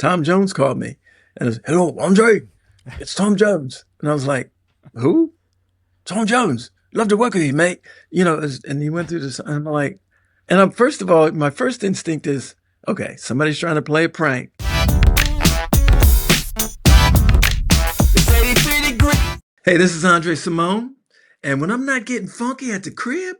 Tom Jones called me and was, "Hello, Andre, it's Tom Jones." And I was like, "Who?" "Tom Jones. Love to work with you, mate." And he went through this, and I'm like, and I'm first of all, my first instinct is, okay, somebody's trying to play a prank. Hey, this is Andre Cymone, and when I'm not getting funky at the crib,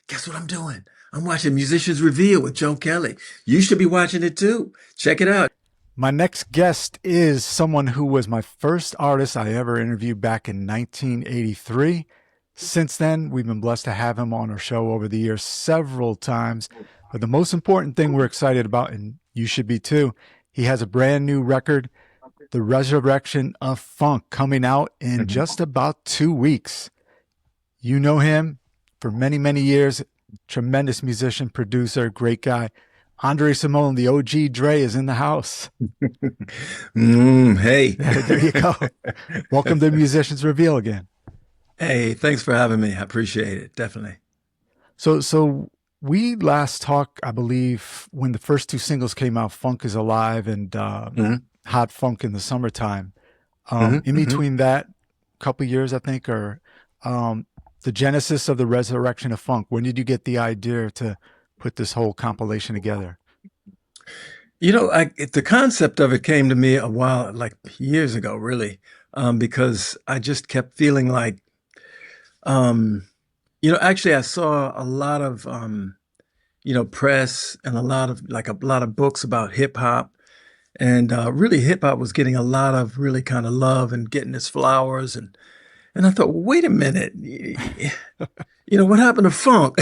guess what I'm doing? I'm watching Musicians Reveal with Joe Kelley. You should be watching it too. Check it out. My next guest is someone who was my first artist I ever interviewed back in 1983. Since then, we've been blessed to have him on our show over the years several times. But the most important thing we're excited about, and you should be too, he has a brand new record, The Resurrection of Funk, coming out in just about 2 weeks. You know him for many, many years. Tremendous musician, producer, great guy. Andre Cymone, the OG Dre, is in the house. Hey. There you go. Welcome to Musicians Reveal again. Hey, thanks for having me. I appreciate it. Definitely. So we last talked, I believe, when the first two singles came out, Funk is Alive and Hot Funk in the Summertime. In between that couple years, I think, or the genesis of The Resurrection of Funk, when did you get the idea to put this whole compilation together? The concept of it came to me a while, like years ago, really, because I just kept feeling like, actually I saw a lot of, press and a lot of books about hip hop. And really hip hop was getting a lot of really kind of love and getting its flowers. And I thought, well, wait a minute, what happened to funk?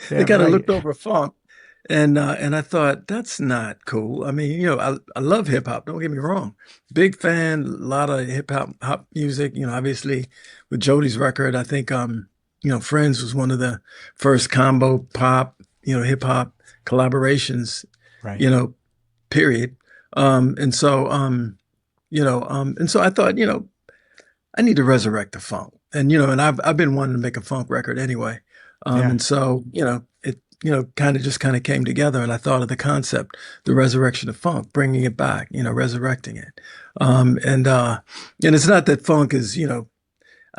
They kind of looked over funk. And I thought, that's not cool. I mean, I love hip hop. Don't get me wrong. Big fan, a lot of hip hop music, obviously with Jody's record, I think, Friends was one of the first combo pop, hip hop collaborations, right. Period. And so I thought, I need to resurrect the funk. And, I've been wanting to make a funk record anyway. And so, it, kind of came together, and I thought of the concept, the resurrection of funk, bringing it back, resurrecting it. And it's not that funk is,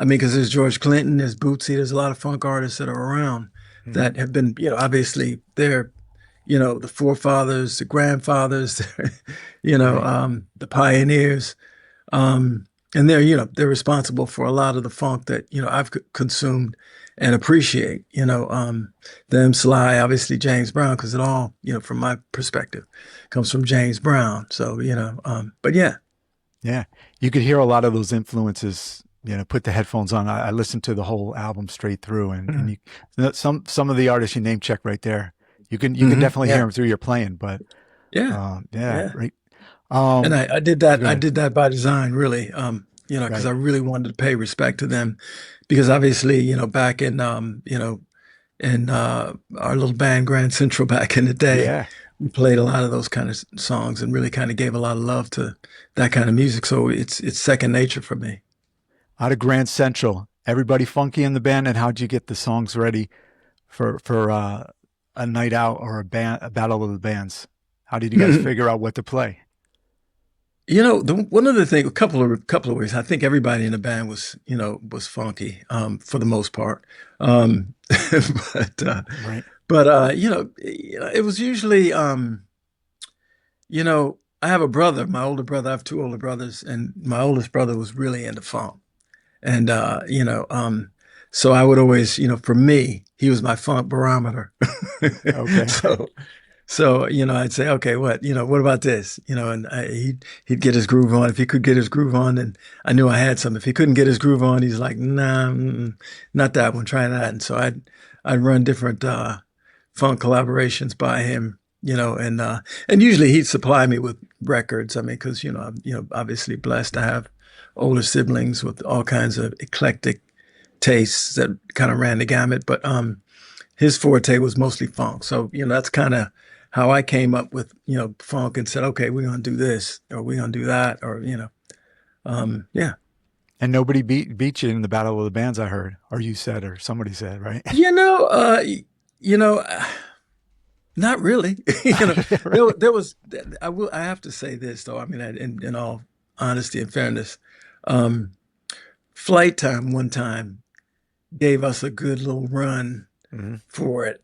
because there's George Clinton, there's Bootsy, there's a lot of funk artists that are around that have been, obviously they're, the forefathers, the grandfathers, the pioneers. And they're responsible for a lot of the funk that, I've consumed and appreciate, them, Sly, obviously James Brown, because it all, from my perspective, comes from James Brown. So, but yeah. Yeah. You could hear a lot of those influences, put the headphones on. I listened to the whole album straight through, and some of the artists you name check right there. You can definitely hear them through your playing, but right. And I did that. I did that by design, really. Because I really wanted to pay respect to them, because obviously, back in in our little band Grand Central back in the day, we played a lot of those kind of songs and really kind of gave a lot of love to that kind of music. So it's second nature for me. Out of Grand Central, everybody funky in the band, and how'd you get the songs ready for a night out or a battle of the bands? How did you guys figure out what to play? One of the things, a couple of ways. I think everybody in the band was funky, for the most part. But it was usually, I have a brother, my older brother. I have two older brothers, and my oldest brother was really into funk. And, so I would always, for me, he was my funk barometer. Okay. So, I'd say, okay, what about this? And he'd get his groove on. If he could get his groove on, then I knew I had some. If he couldn't get his groove on, he's like, nah, not that one, try that. And so I'd run different, funk collaborations by him, and usually he'd supply me with records. I mean, cause, I'm, obviously blessed to have older siblings with all kinds of eclectic tastes that kind of ran the gamut. But, his forte was mostly funk. So, that's kind of how I came up with, funk, and said, okay, we're going to do this, or we're going to do that, or, yeah. And nobody beat you in the battle of the bands, I heard, or you said, or somebody said, right? Not really. You know, Right. there was, I have to say this though. I mean, in all honesty and fairness, um, Flight Time one time gave us a good little run Hmm. for it,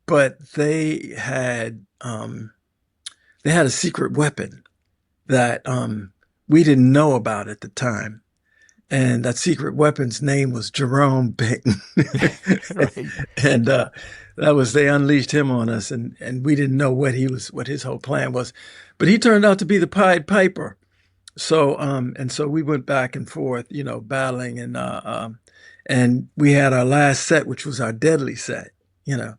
but they had a secret weapon that we didn't know about at the time. And that secret weapon's name was Jerome Benton. Right. And that was they unleashed him on us, and we didn't know what his whole plan was. But he turned out to be the Pied Piper. So and so we went back and forth, you know, battling and we had our last set, which was our deadly set, you know.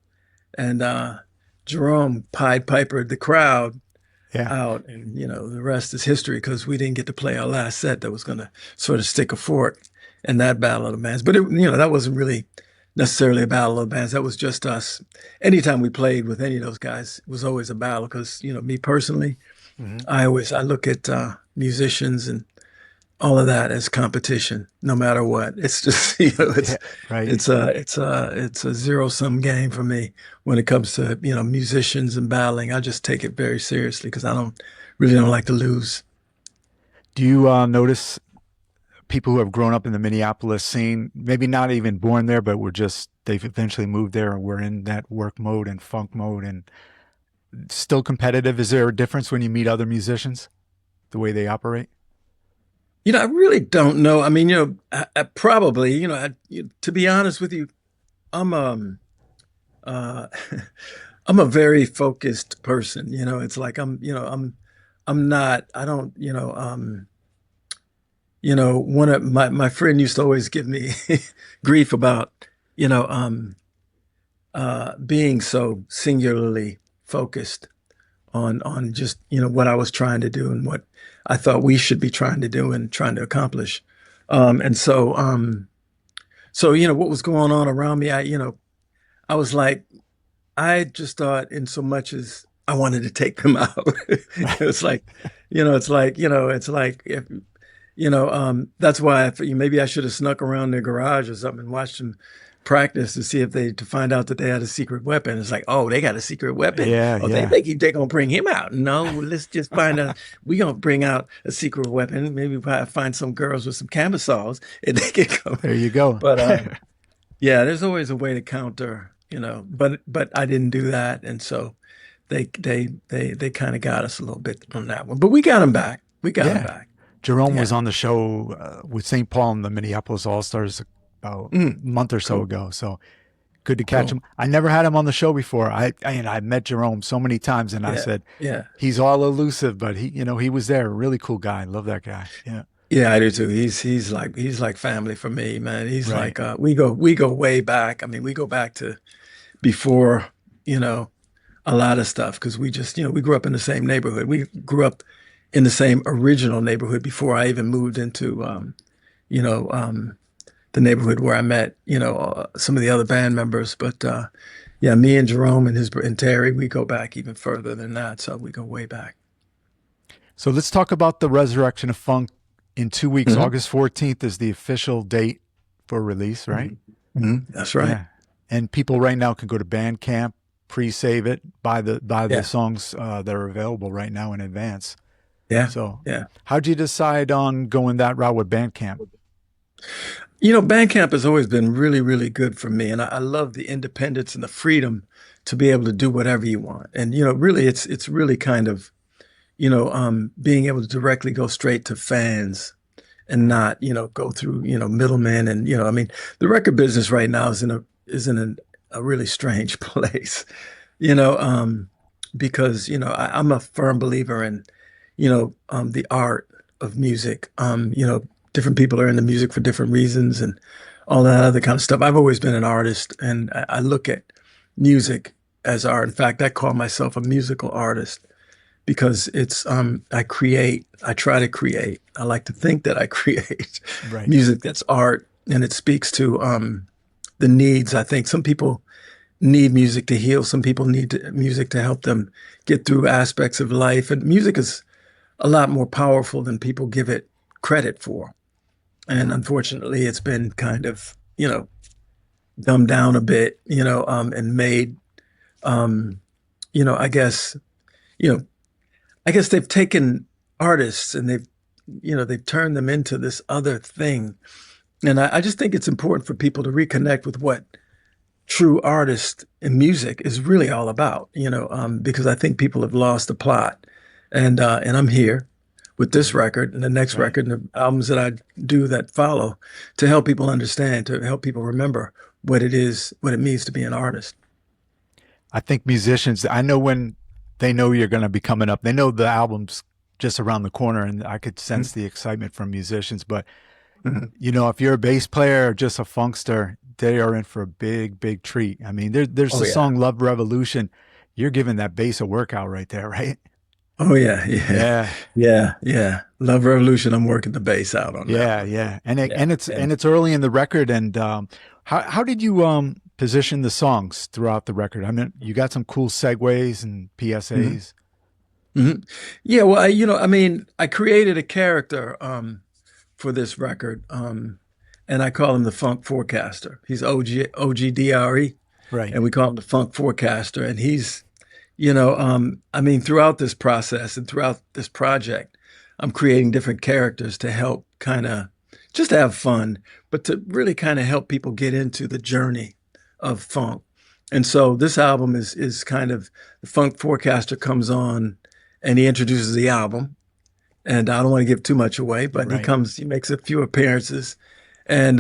And Jerome Pied Piper the crowd Yeah. out, and you know the rest is history because we didn't get to play our last set that was going to sort of stick a fork in that battle of the bands. But you know that wasn't really necessarily a battle of the bands. That was just us. Anytime we played with any of those guys, it was always a battle because you know me personally, Hmm. I look at musicians and all of that as competition, no matter what. It's just you know Yeah. Right. it's a zero sum game for me when it comes to you know musicians and battling. I just take it very seriously because I don't really don't like to lose. Do you notice people who have grown up in the Minneapolis scene, maybe not even born there, but were just they've eventually moved there and were in that work mode and funk mode and still competitive? Is there a difference when you meet other musicians, the way they operate? You know, I really don't know. I mean, you know, I probably you know to be honest with you, I'm uh, I'm a very focused person. You know, it's like I'm not. I don't. You know, one of my friend used to always give me grief about, you know, being so singularly focused on just, you know, what I was trying to do and what I thought we should be trying to do and trying to accomplish. And so, so, you know, what was going on around me, I was like, I just thought in so much as I wanted to take them out. It's like, it's like if that's why maybe I should have snuck around their garage or something and watched them practice to see if they to find out that they had a secret weapon. It's like, oh, they got a secret weapon. Yeah, Oh, they yeah. think they're gonna bring him out. No, let's just find out. We gonna bring out a secret weapon. Maybe find some girls with some camisoles and they can come. There you go. But yeah, there's always a way to counter, you know. But I didn't do that, and so they kind of got us a little bit on that one. But we got them back. We got them Yeah. back. Jerome was Yeah. on the show with St. Paul and the Minneapolis All Stars about Mm, a month or so cool. ago. So good to catch Cool. him. I never had him on the show before. I met Jerome so many times, and I Yeah. said Yeah. he's all elusive, but he was there. Really cool guy. Love that guy. Yeah. Yeah, I do too. He's like family for me, man. He's Right. like we go way back. I mean, we go back to before, you know, a lot of stuff because we just, you know, we grew up in the same neighborhood. We grew up in the same original neighborhood before I even moved into you know, the neighborhood where I met, you know, some of the other band members. But yeah, me and Jerome and Terry, we go back even further than that. So we go way back. So let's talk about the Resurrection of Funk in 2 weeks. Hmm. August 14th is the official date for release, right? Hmm. Hmm. That's right. Yeah. And people right now can go to Bandcamp, pre-save it, buy the Yeah. songs that are available right now in advance. Yeah. So, Yeah. how'd you decide on going that route with Bandcamp? You know, Bandcamp has always been really, really good for me, and I love the independence and the freedom to be able to do whatever you want. And you know, really, it's really kind of being able to directly go straight to fans and not go through middlemen. And I mean, the record business right now is in a really strange place. You know, because I'm a firm believer in the art of music. Different people are into music for different reasons and all that other kind of stuff. I've always been an artist, and I look at music as art. In fact, I call myself a musical artist because it's I try to create. I like to think that I create Right. music that's art, and it speaks to the needs. I think some people need music to heal. Some people need music to help them get through aspects of life. And music is a lot more powerful than people give it credit for. And unfortunately, it's been kind of, dumbed down a bit, and made, um, you know, I guess, you know, I guess they've taken artists and they've turned them into this other thing. And I just think it's important for people to reconnect with what true artist in music is really all about, because I think people have lost the plot. And I'm here with this Right. record and the next Right. record and the albums that I do that follow to help people understand, to help people remember what it is, what it means to be an artist. I think musicians, I know when they know you're going to be coming up, they know the album's just around the corner, and I could sense the excitement from musicians. But, Mhm. if you're a bass player or just a funkster, they are in for a big, big treat. I mean, there's Oh the yeah. song Love Revolution. You're giving that bass a workout right there, right? Oh yeah. Yeah. Yeah. Yeah. Yeah. Love Revolution. I'm working the bass out on that Yeah, one. yeah, and it, Yeah. and Yeah. it's early in the record. And how did you position the songs throughout the record? I mean, you got some cool segues and Mhm. PSAs. Mhm. Yeah. Well, I mean, I created a character for this record, and I call him the Funk Forecaster. He's OGDRE, Right, and we call him the Funk Forecaster. And he's, I mean, throughout this process and throughout this project, I'm creating different characters to help kind of just have fun, but to really kind of help people get into the journey of funk. And so this album is kind of the Funk Forecaster comes on and he introduces the album. And I don't want to give too much away, but right, he makes a few appearances, and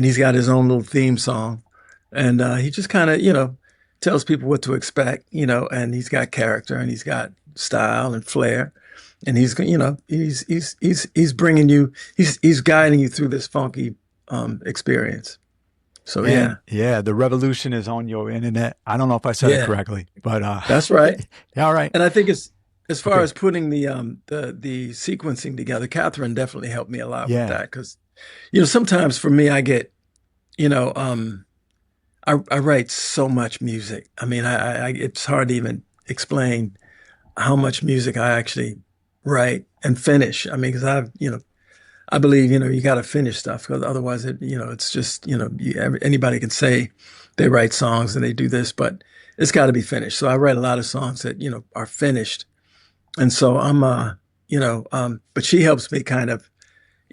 he's got his own little theme song, and he just kind of tells people what to expect, and he's got character and he's got style and flair, and he's bringing you he's guiding you through this funky experience. So and yeah, yeah, the revolution is on your internet. I don't know if I said it yeah, correctly, but that's right. yeah, all right, And I think it's as far okay, as putting the sequencing together, Catherine definitely helped me a lot with yeah, that because sometimes for me I get you know I write so much music. I mean I it's hard to even explain how much music I actually write and finish. I mean because I believe you got to finish stuff because otherwise it's just anybody can say they write songs and they do this, but it's got to be finished. So I write a lot of songs that are finished, and so but she helps me kind of,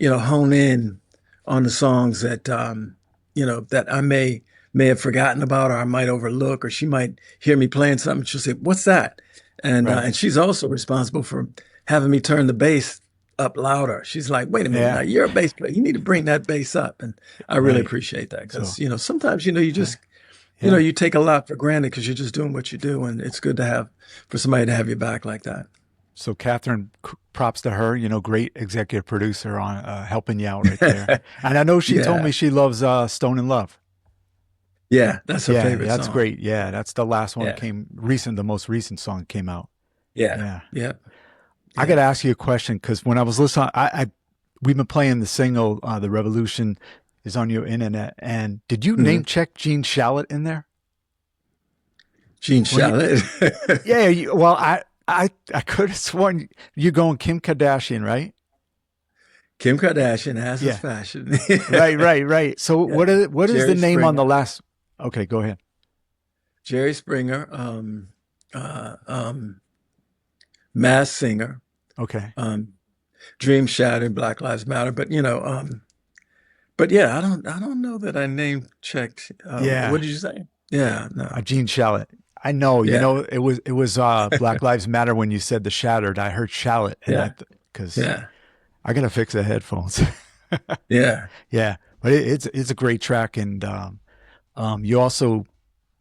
hone in on the songs that, that I may have forgotten about or I might overlook, or she might hear me playing something. She'll say, "What's that?" right, And she's also responsible for having me turn the bass up louder. She's like, "Wait a minute, now yeah, you're a bass player. You need to bring that bass up." And I really right. appreciate that So because, sometimes, you yeah, just, yeah. you take a lot for granted because you're just doing what you do. And it's good to have for somebody to have your back like that. So Catherine, props to her. Great executive producer on helping you out right there. And I know she told Yeah. me she loves "Stone in Love." Yeah, that's her Yeah, favorite that's song. great. Yeah, that's the last one Yeah, came recent. The most recent song came out. yeah, Yeah, yeah, I got yeah. to ask you a question because when I was listening, we've been playing the single "The Revolution" is on your internet. And did you name Hmm. check Gene Shalit in there? Gene When you, Shalit. yeah, well, I could have sworn you're going Kim Kardashian, right? Kim Kardashian has his Yeah, fashion. right, right, right. So Yeah. what is the Jerry name on the Springer. last? Okay, go ahead. Jerry Springer, Mass Singer, Okay. um, Dream Shattered, Black Lives Matter. But yeah, I don't know that I name checked. What Yeah, did you say? Yeah, no, Gene Shalit. I know. yeah, It was Black Lives Matter when you said the shattered. I heard Shalit, and yeah, because yeah, I gotta fix the headphones. yeah, Yeah, but it's a great track, and you also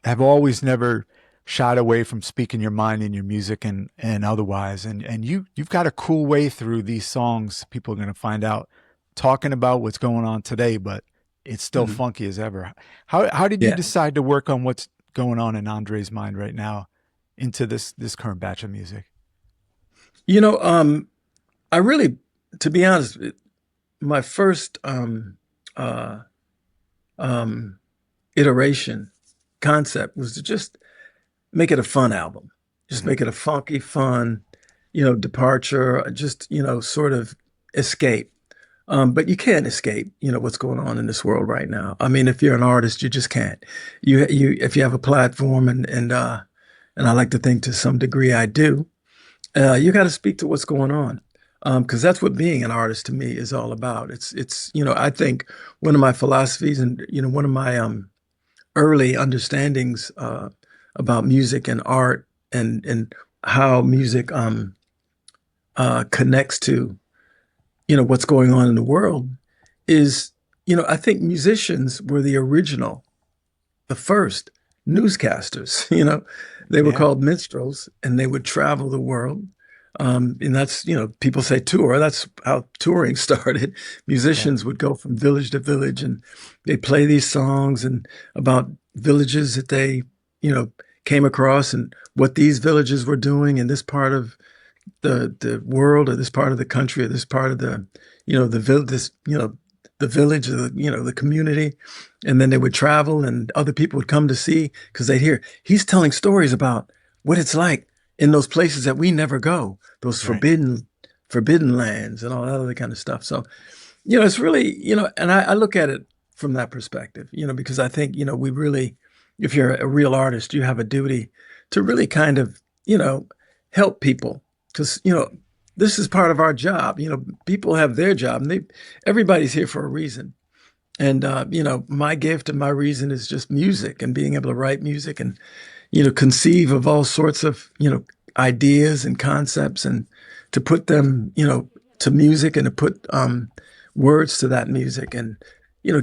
have always never shied away from speaking your mind in your music and otherwise, and you've got a cool way through these songs. People are gonna find out talking about what's going on today, but it's still mhm, funky as ever. How did you yeah. decide to work on what's going on in Andre's mind right now into this current batch of music? You know, I really, to be honest, my first uh, um, iteration concept was to just make it a fun album, just Mhm. make it a funky, fun, departure, just sort of escape. But you can't escape, what's going on in this world right now. I mean, if you're an artist, you just can't. If you have a platform and and I like to think to some degree I do. You got to speak to what's going on, because that's what being an artist to me is all about. I think one of my philosophies and one of my early understandings about music and art and how music connects to what's going on in the world is I think musicians were the first newscasters. They were Yeah. called minstrels, and they would travel the world. And that's, people say tour. That's how touring started. Yeah. Musicians would go from village to village, and they play these songs and about villages that they, you know, came across and what these villages were doing in this part of the world or this part of the country or this part of the the this the village or the community, and then they would travel and other people would come to see because they'd hear he's telling stories about what it's like in those places that we never go, those Right. forbidden lands and all that other kind of stuff. So it's really, and I look at it from that perspective, because I think, we really, if you're a real artist, you have a duty to really kind of, help people because, this is part of our job. People have their job and everybody's here for a reason. And, my gift and my reason is just music and being able to write music and, conceive of all sorts of, ideas and concepts and to put them, to music and to put, words to that music and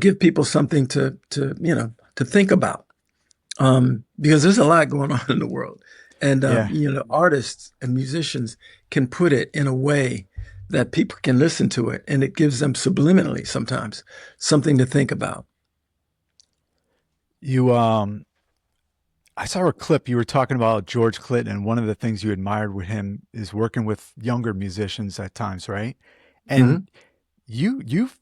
give people something to think about because there's a lot going on in the world and Yeah. artists and musicians can put it in a way that people can listen to it and it gives them subliminally sometimes something to think about. You I saw a clip you were talking about George Clinton, and one of the things you admired with him is working with younger musicians at times, right? And Hmm. you've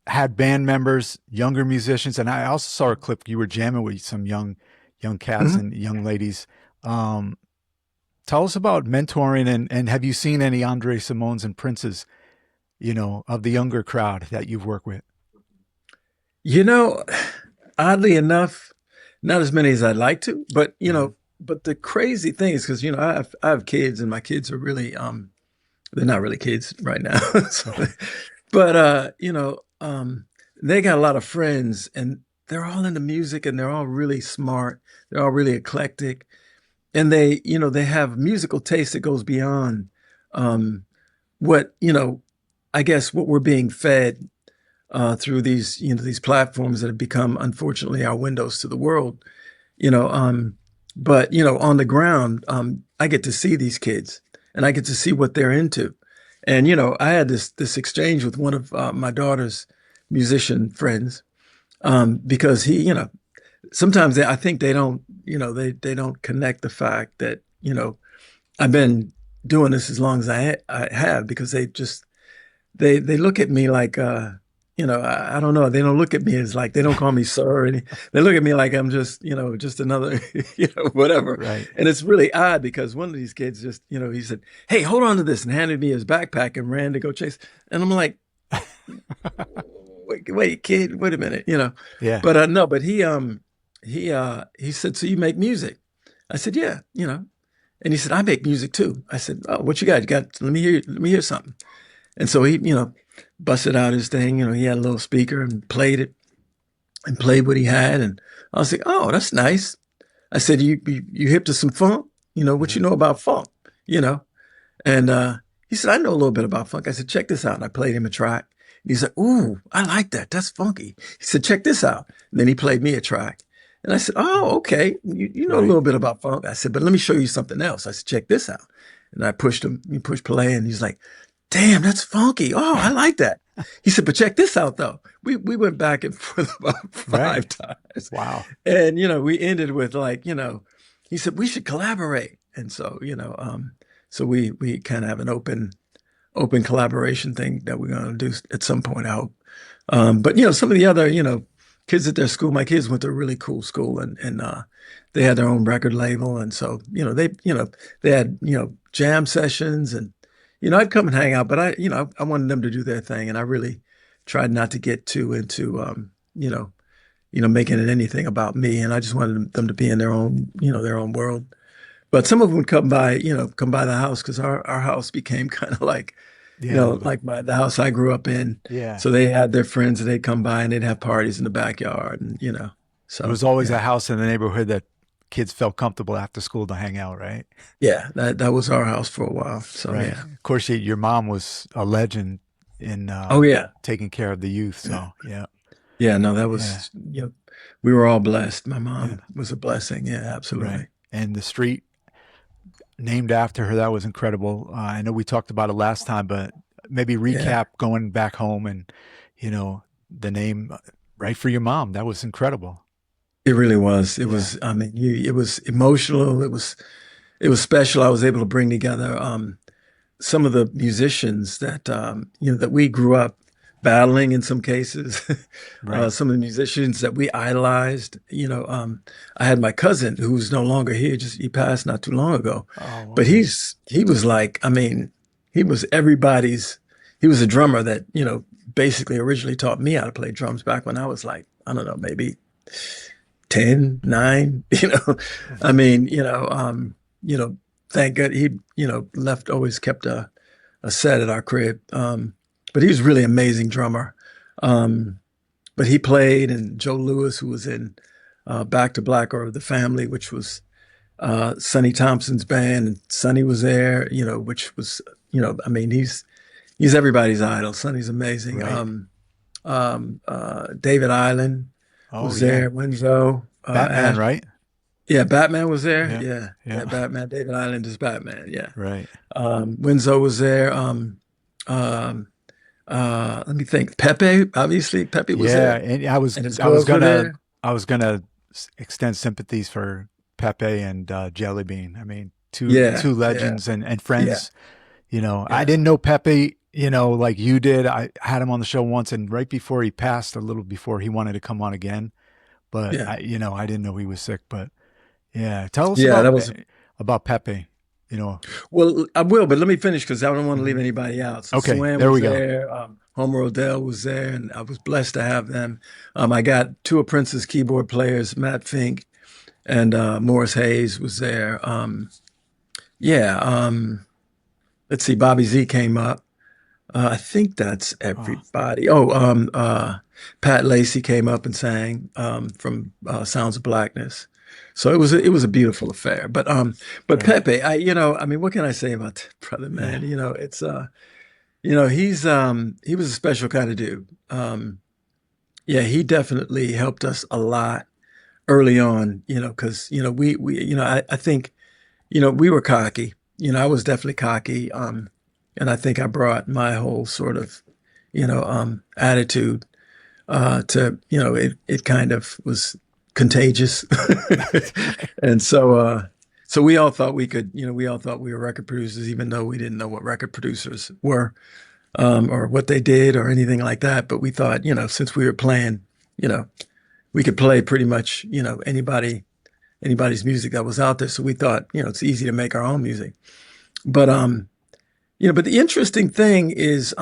had band members, younger musicians, and I also saw a clip you were jamming with some young cats Hmm. and young ladies. Um, Tell us about mentoring and have you seen any Andre Simones and Princes, of the younger crowd that you've worked with? you know Oddly enough, not as many as I'd like to, but Mhm. but the crazy thing is because I have kids and my kids are really they're not really kids right now. So, but they got a lot of friends and they're all into music and they're all really smart. They're all really eclectic and they have musical taste that goes beyond um what, I guess what we're being fed through these platforms that have become unfortunately our windows to the world you know but on the ground I get to see these kids and I get to see what they're into and I had this exchange with one of my daughter's musician friends because he sometimes I think they don't they don't connect the fact that I've been doing this as long as I have because they look at me like I don't know, they don't look at me as like they don't call me sir or any, they look at me like I'm just just another whatever. Right. And it's really odd because one of these kids just he said, hey, hold on to this, and handed me his backpack and ran to go chase, and I'm like, wait kid, wait a minute, Yeah. but no, but he said, so you make music? I said, yeah, and he said, I make music too. I said, oh, what you got? Let me hear something. And so he, busted out his thing. He had a little speaker and played it and played what he had. And I was like, oh, that's nice. I said, you hip to some funk? What you Mhm. know about funk? You know? And he said, I know a little bit about funk. I said, check this out. And I played him a track. And he's like, ooh, I like that. That's funky. He said, check this out. And then he played me a track. And I said, oh, okay. You know a Right. little bit about funk. I said, but let me show you something else. I said, check this out. And I pushed him. He pushed play, and he's like, damn, that's funky. Oh, I like that. He said, but check this out though. We went back and forth about Right. 5 times. Wow. And we ended with like, he said we should collaborate. And so, so we kind of have an open collaboration thing that we're going to do at some point, I hope. But some of the other, kids at their school, my kids went to a really cool school and they had their own record label. And so, they had, jam sessions and, I'd come and hang out, but I wanted them to do their thing. And I really tried not to get too into, making it anything about me. And I just wanted them to be in their own, their own world. But some of them would come by, come by the house because our house became kind of like, Yeah, like the house I grew up in. yeah. So they had their friends and they'd come by and they'd have parties in the backyard and, It so was always a yeah. house in the neighborhood that kids felt comfortable after school to hang out, right? Yeah, that was our house for a while. So Right. yeah. Of course, your mom was a legend in Oh yeah. taking care of the youth. So yeah, Yeah, no, that yeah, was, we were all blessed. My yeah. mom was a blessing. Yeah, Right. absolutely. And the street named after her, that was incredible. I know we talked about it last time, but maybe Yeah. recap going back home and, you know, the name right for your mom. That was incredible. It really was. It Yeah. was, I mean, it was emotional. It was special. I was able to bring together some of the musicians that that we grew up battling in some cases. Right. Some of the musicians that we idolized. I had my cousin who's no longer here. Just he passed not too long ago, Oh, but okay. he was like, I mean, he was everybody's. He was a drummer that basically originally taught me how to play drums back when I was like, I don't know, maybe 10, 9. I mean, thank God he, left, always kept a set at our crib. But he was really amazing drummer. Um, but he played, and Joe Lewis, who was in Back to Black or The Family, which was Sonny Thompson's band, and Sonny was there, which was, I mean, he's everybody's idol. Sonny's amazing. Right. David Island Oh, was yeah. there. Winzo, Batman, Ash, right? yeah, Batman was there. Yeah. Yeah, yeah, Yeah. Batman. David Island is Batman. Yeah. Right. Winzo was there. Um, let me think. Pepe, obviously, Pepe was Yeah. there, And and his I was girls were gonna, there. extend sympathies for Pepe and Jelly Bean. I mean, Yeah, two yeah, legends and yeah, friends. You know, I yeah, didn't know Pepe, like you did. I had him on the show once, and right before he passed, a little before he wanted to come on again. But yeah, I didn't know he was sick. But yeah, tell us yeah. That was about Pepe. You know, well. I will, but let me finish because I don't want to leave Mhm. anybody out. So Okay, Swan there was we go. there. Homer Odell was there, and I was blessed to have them. I got two of Prince's keyboard players, Matt Fink and Morris Hayes was there. Yeah. Let's see. Bobby Z came up. I think that's Oh, everybody. Oh, Pat Lacey came up and sang from Sounds of Blackness. So it was a beautiful affair. But right. Pepe, I mean, what can I say about that brother, Yeah. man? It's he was a special kind of dude. Yeah, he definitely helped us a lot early on. Because we I think we were cocky. I was definitely cocky. And I think I brought my whole sort of, attitude it kind of was contagious. And so we all thought we all thought we were record producers, even though we didn't know what record producers were, or what they did or anything like that. But we thought, since we were playing, you know, we could play pretty much, anybody's music that was out there. So we thought, it's easy to make our own music. But but the interesting thing is,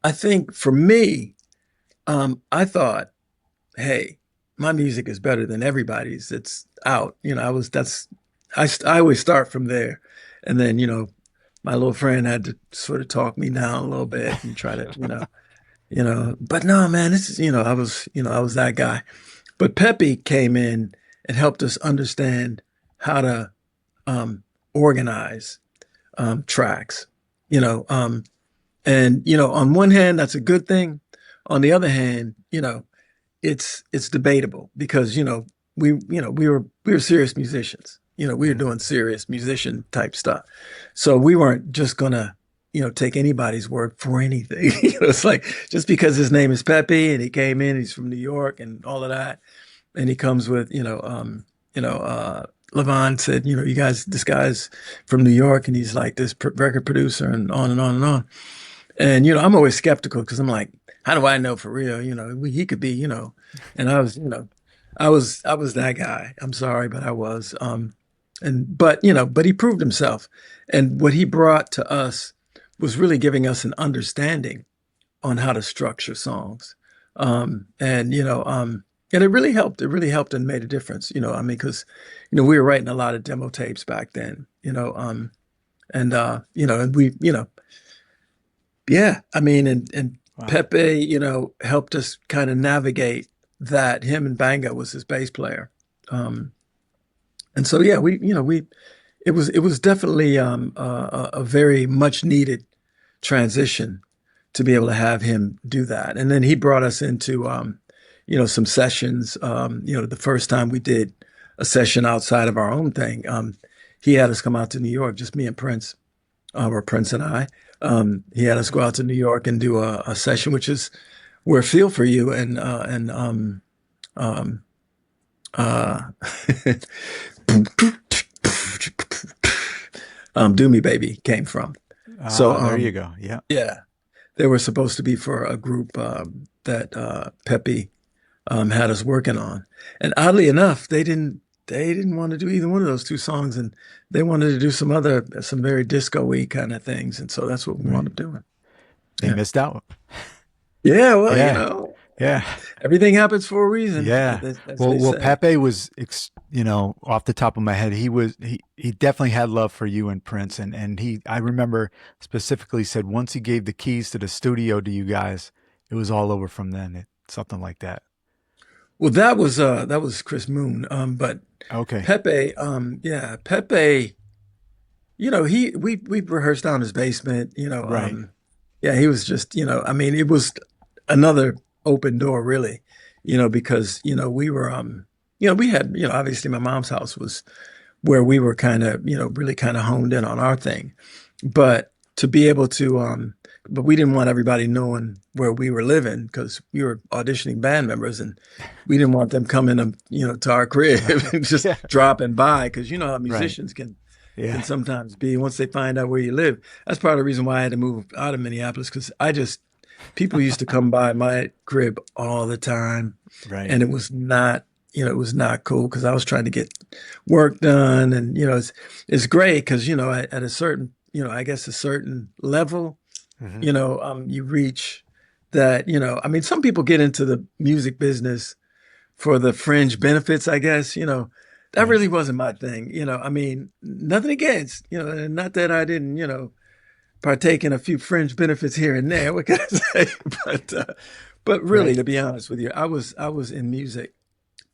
I think for me, I thought, hey, my music is better than everybody's that's out. I always start from there, and then my little friend had to sort of talk me down a little bit and try to But no, man, this is I was that guy. But Pepe came in and helped us understand how to organize tracks. You know, and on one hand, that's a good thing. On the other hand, it's debatable because we were serious musicians. We were Yeah. doing serious musician type stuff. So we weren't just gonna take anybody's word for anything. It's like just because his name is Pepe and he came in, he's from New York and all of that, and he comes with Levon said, you guys, this guy's from New York and he's like this record producer and on and on and on. And I'm always skeptical because I'm like, how do I know for real? He could be, and I was that guy. I'm sorry, but I was. But he proved himself, and what he brought to us was really giving us an understanding on how to structure songs. And And it really helped. It really helped and made a difference. I mean, because we were writing a lot of demo tapes back then. And yeah. I mean, and Wow. Pepe, helped us kind of navigate that. Him and Banga was his bass player. Um, and so yeah, it was definitely a very much needed transition to be able to have him do that. And then he brought us into some sessions. The first time we did a session outside of our own thing, he had us come out to New York, just me and Prince, or Prince and I. He had us go out to New York and do a session, which is where "Feel for You" and um, uh, "Do Me Baby" came from. So There you go. Yeah. yeah, they were supposed to be for a group that Pepe had us working on, and oddly enough, they didn't want to do either one of those two songs, and they wanted to do some very disco-y kind of things, and so that's what we wound Right. up doing. They Yeah, missed out. yeah. Well, Yeah. Yeah. everything happens for a reason, Yeah. as Well, they well, say. Pepe was, off the top of my head, he definitely had love for you and Prince, and I remember specifically said once he gave the keys to the studio to you guys, it was all over from then. Something like that. Well, that was Chris Moon, but Okay. Pepe, yeah, Pepe. We rehearsed down his basement. Right. Yeah, he was just, I mean, it was another open door, really, because we were, we had, obviously my mom's house was where we were kind of, really kind of honed in on our thing, but to be able to, but we didn't want everybody knowing where we were living because we were auditioning band members, and we didn't want them coming, to our crib and just Yeah. dropping by because you know how Right. musicians can Yeah. sometimes be once they find out where you live. That's part of the reason why I had to move out of Minneapolis because people used to come by my crib all the time, Right. and it was not cool because I was trying to get work done, and it's great because at a certain I guess a certain level, Hmm. you reach that I mean some people get into the music business for the fringe benefits, I guess. That Right. really wasn't my thing. I mean, nothing against, and not that I didn't, partake in a few fringe benefits here and there. What can I say? But really, Right. to be honest with you, I was in music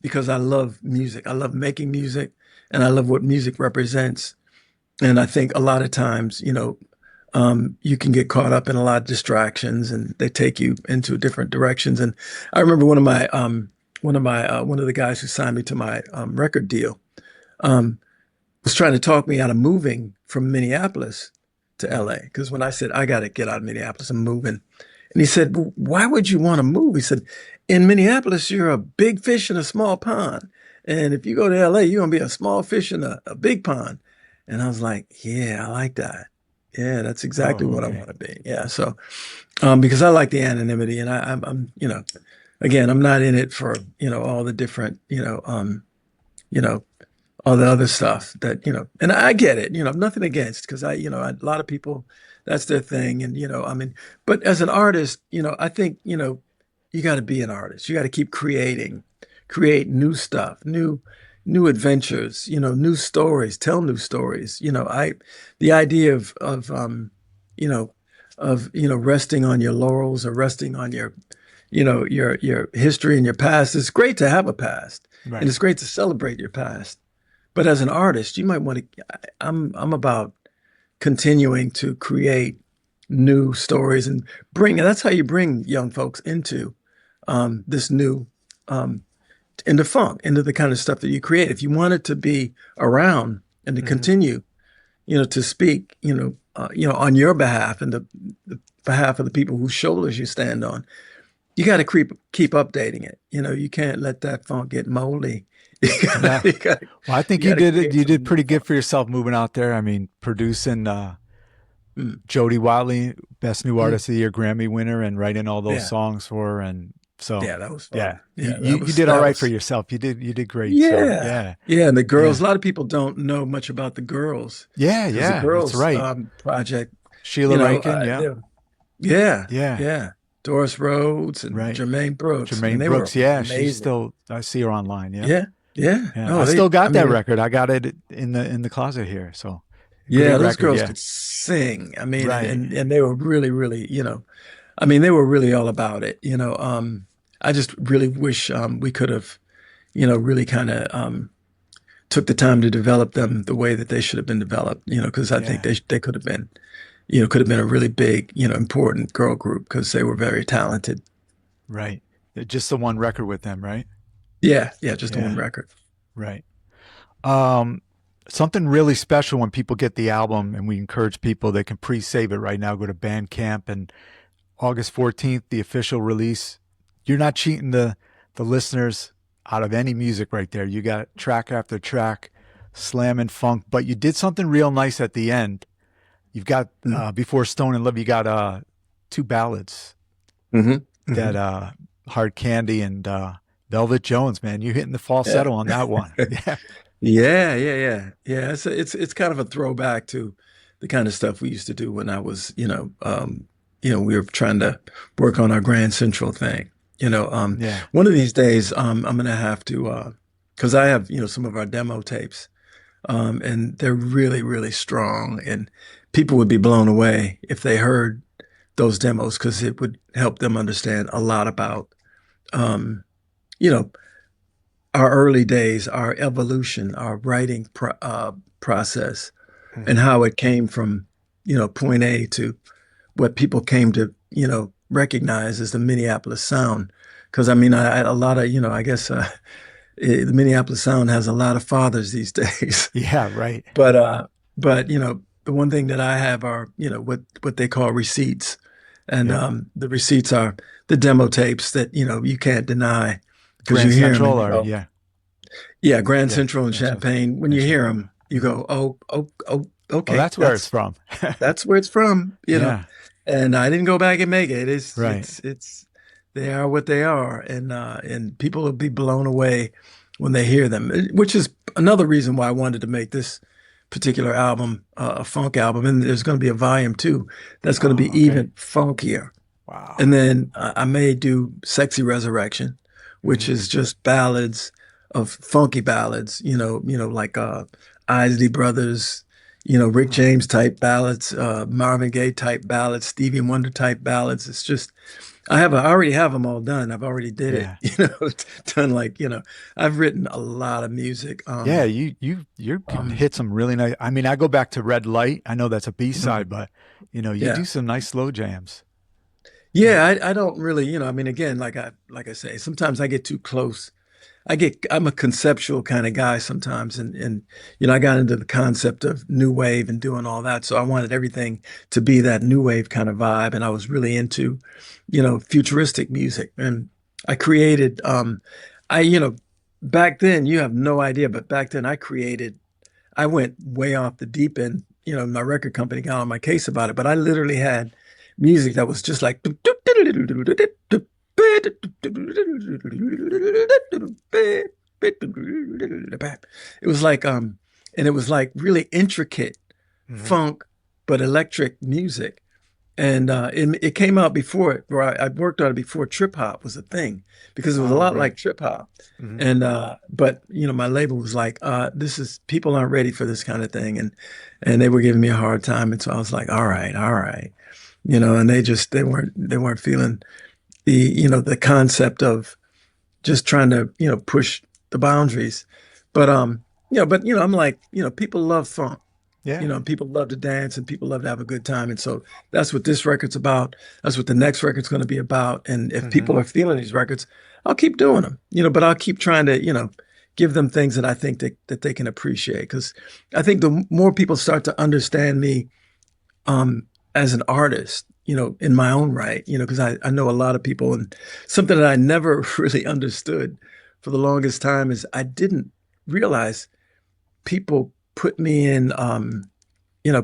because I love music. I love making music, and I love what music represents. And I think a lot of times, you can get caught up in a lot of distractions, and they take you into different directions. And I remember one of the guys who signed me to my record deal um, was trying to talk me out of moving from Minneapolis to LA. Because when I said I got to get out of Minneapolis, I'm moving, and he said, well, "Why would you want to move?" He said, "In Minneapolis, you're a big fish in a small pond, and if you go to LA, you're gonna be a small fish in a big pond." And I was like, "Yeah, I like that. Yeah, that's exactly Oh, what I okay. want to be." Yeah, so because I like the anonymity, and I'm again, I'm not in it for all the different you know all the other stuff that and I get it. Nothing against because a lot of people that's their thing, and I mean, but as an artist, I think you got to be an artist. You got to keep create new stuff, new adventures, new stories, tell new stories. The idea of you know resting on your laurels or resting on your history and your past. It's great to have a past, and Right. it's great to celebrate your past. But as an artist, you might want to. I'm about continuing to create new stories and bring. And that's how you bring young folks into this new into funk, into the kind of stuff that you create. If you want it to be around and to Hmm. continue, to speak, on your behalf and the behalf of the people whose shoulders you stand on, you got to keep updating it. You can't let that funk get moldy. You Yeah. gotta, you gotta, Well, I think you gotta create you did some new pretty good funk. for yourself moving out there. I mean, producing Mm, Jody Watley, Best New mm. Artist of the Year Grammy winner, and writing all those Yeah, songs for her. And so, yeah, that was yeah, fun. you, Yeah, you that you was did all that right for was. yourself. You did great. So Yeah, yeah, yeah, and the girls. yeah, A lot of people don't know much about the girls yeah, because the yeah. That's girls right. project. Sheila Rankin. Yeah, They're yeah, yeah. yeah. Doris Rhodes and Right. Jermaine Brooks. I mean, Jermaine they were Brooks. Yeah, she's amazing. still. I see her online. Yeah. Yeah, yeah. Yeah. I No, still I got that mean, record. I got it in the closet here. So great yeah, those record. girls Yeah. could sing. I mean, Right. and they were really, really, I mean, they were really all about it. I just really wish we could have, really kind of took the time to develop them the way that they should have been developed. Because I think Yeah. they could have been, could have been a really big, important girl group because they were very talented. Right. Just the one record with them, right? Yeah, yeah, just the one Yeah. record. Right. Um, Something really special when people get the album, and we encourage people they can pre-save it right now. Go to Bandcamp, and August 14th, the official release. You're not cheating the listeners out of any music right there. You got track after track, slam and funk, but you did something real nice at the end. You've got Mm-hmm. Before Stone and Love, you got two ballads that Hmm. Hard Candy and Velvet Jones, man. You hitting the falsetto on that one. Yeah. Yeah. Yeah, yeah, yeah, yeah. It's kind of a throwback to the kind of stuff we used to do when I was, we were trying to work on our Grand Central thing. Yeah. One of these days, I'm gonna have to, because I have, some of our demo tapes, and they're really, really strong, and people would be blown away if they heard those demos because it would help them understand a lot about, um, you know, our early days, our evolution, our writing process, and Hmm. how it came from, point A to what people came to, recognize as the Minneapolis Sound. Because I mean, a lot of, I guess the Minneapolis Sound has a lot of fathers these days. Yeah. Right. But the one thing that I have are, what they call receipts. And Yeah. the receipts are the demo tapes that, you can't deny because you Grand hear them Central, and you or go, yeah. yeah, Grand Yeah. Central and Grand Central Champagne. When and you hear Champagne. them, you Hmm. go, oh, oh, oh, Oh, okay, that's where it's from. that's where it's from. Yeah. And I didn't go back and make it. Right. They are what they are, and people will be blown away when they hear them, which is another reason why I wanted to make this particular album a funk album. And there's going to be a volume two that's going to be Oh, okay. even funkier. Wow. And then I may do Sexy Resurrection, which Hmm. is just ballads of funky ballads, like Isley Brothers, Rick Huh. James type ballads, Marvin Gaye type ballads, Stevie Wonder type ballads. It's just I already have them all done. I've already did it, Yeah. done like, I've written a lot of music. Yeah, you can Um, hit some really nice. I mean, I go back to Red Light. I know that's a B mhm. side, but you do Yeah. some nice slow jams. Yeah. Yeah, I don't really, I mean, again, like I say, sometimes I get too close. I'm a conceptual kind of guy sometimes, and I got into the concept of new wave and doing all that. So I wanted everything to be that new wave kind of vibe, and I was really into, futuristic music. And I created, I, back then you have no idea, but back then I went way off the deep end. My record company got on my case about it, but I literally had music that was just like it was like and it was like really intricate Hmm. funk but electric music. And it came out before it, where I worked on it before trip hop was a thing because it was a Oh, lot right. like trip hop. Hmm. And but my label was like, this is people aren't ready for this kind of thing, and they were giving me a hard time, and so I was like, all right, and they weren't feeling the concept of just trying to push the boundaries, but I'm like people love funk. Yeah. People love to dance and people love to have a good time. And so that's what this record's about. That's what the next record's going to be about. And if Hmm. people are feeling these records, I'll keep doing them, but I'll keep trying to, give them things that I think that they can appreciate. Because I think the more people start to understand me as an artist, in my own right, because I know a lot of people, and something that I never really understood for the longest time is I didn't realize people put me in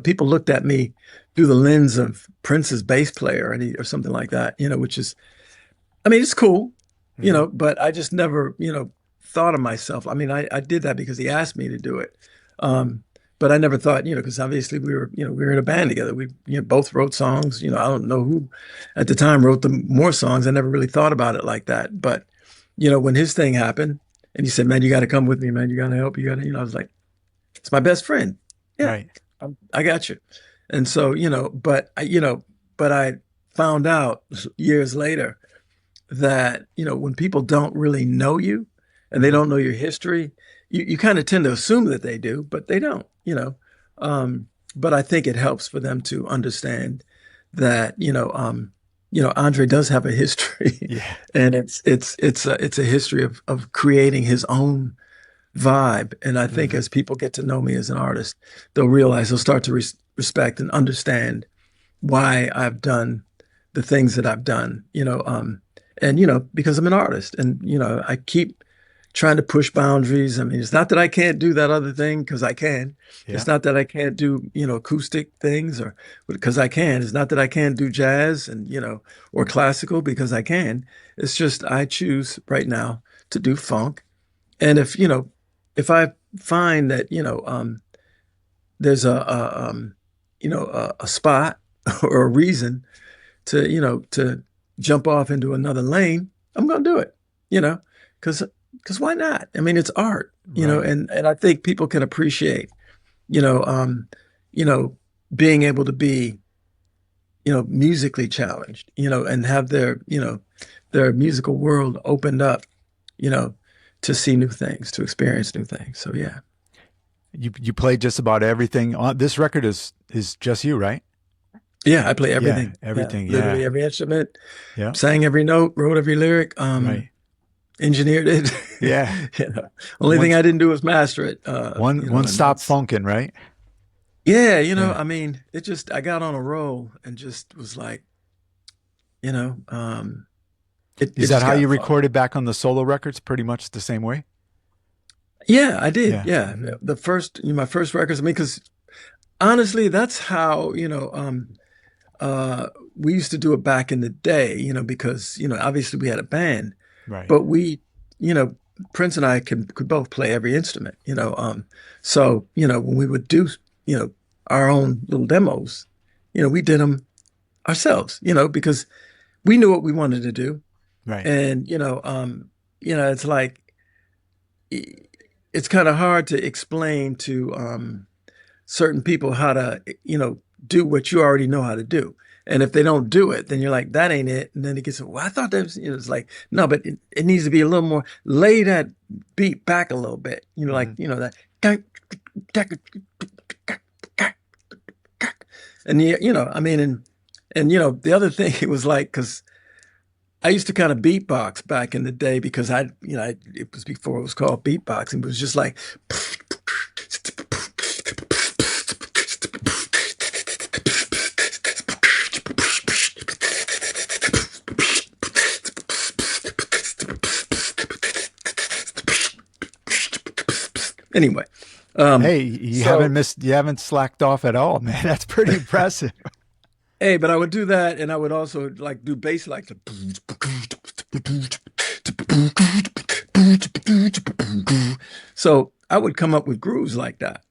people looked at me through the lens of Prince's bass player or something like that, which is, I mean, it's cool, Hmm. but I just never, thought of myself. I mean, I did that because he asked me to do it. Um, but I never thought, because obviously we were in a band together. We, both wrote songs. I don't know who at the time wrote the more songs. I never really thought about it like that. But, when his thing happened and he said, man, you got to come with me, man. You got to help. You got to, I was like, it's my best friend. Yeah, Right. I got you. And so, but I found out years later that, when people don't really know you and they Mhm. don't know your history, you kind of tend to assume that they do, but they don't. But I think it helps for them to understand that, Andre does have a history Yeah. and it's a history of creating his own vibe. And I think Hmm. as people get to know me as an artist, they'll start to respect and understand why I've done the things that I've done, and because I'm an artist, and I keep trying to push boundaries. I mean, it's not that I can't do that other thing because I can. Yeah. It's not that I can't do acoustic things or because I can. It's not that I can't do jazz and or classical because I can. It's just I choose right now to do funk. And if I find that there's a spot or a reason to jump off into another lane, I'm going to do it, you know, because why not? I mean, it's art, Right. and I think people can appreciate, you know, um, you know, being able to be, musically challenged, and have their musical world opened up, you know, to see new things, to experience new things. So yeah. You played just about everything on this record is just you, right? Yeah, I play Yeah, everything. Yeah, everything. literally Yeah. every instrument, Yeah. sang every note, wrote every lyric. Right. Engineered it. Yeah. Only thing One I didn't do was master it. one And stop that's funkin', right? yeah, Yeah. I mean, it just I got on a roll and just was like, you know, it Is that just how you got fun. recorded back on the solo records? Pretty much the same way? Yeah, I did. Yeah. Yeah, Hmm. my first records. I mean, because honestly, that's how uh, we used to do it back in the day. Because obviously we had a band, Right. but we, you know, Prince and I could both play every instrument. So when we would do you know our own little demos, we did them ourselves. Because we knew what we wanted to do, Right. and it's like it's kind of hard to explain to certain people how to do what you already know how to do. And if they don't do it, then you're like, that ain't it. And then it gets, well, I thought that was, it's like, no, but it needs to be a little more, lay that beat back a little bit. Like, Hmm. that. And, I mean, and, the other thing it was like, because I used to kind of beatbox back in the day because it was before it was called beatboxing. It was just like, anyway. Hey, you haven't So, missed, you haven't slacked off at all, man. That's pretty impressive. hey, but I would do that, and I would also like do bass like the. So I would come up with grooves like that,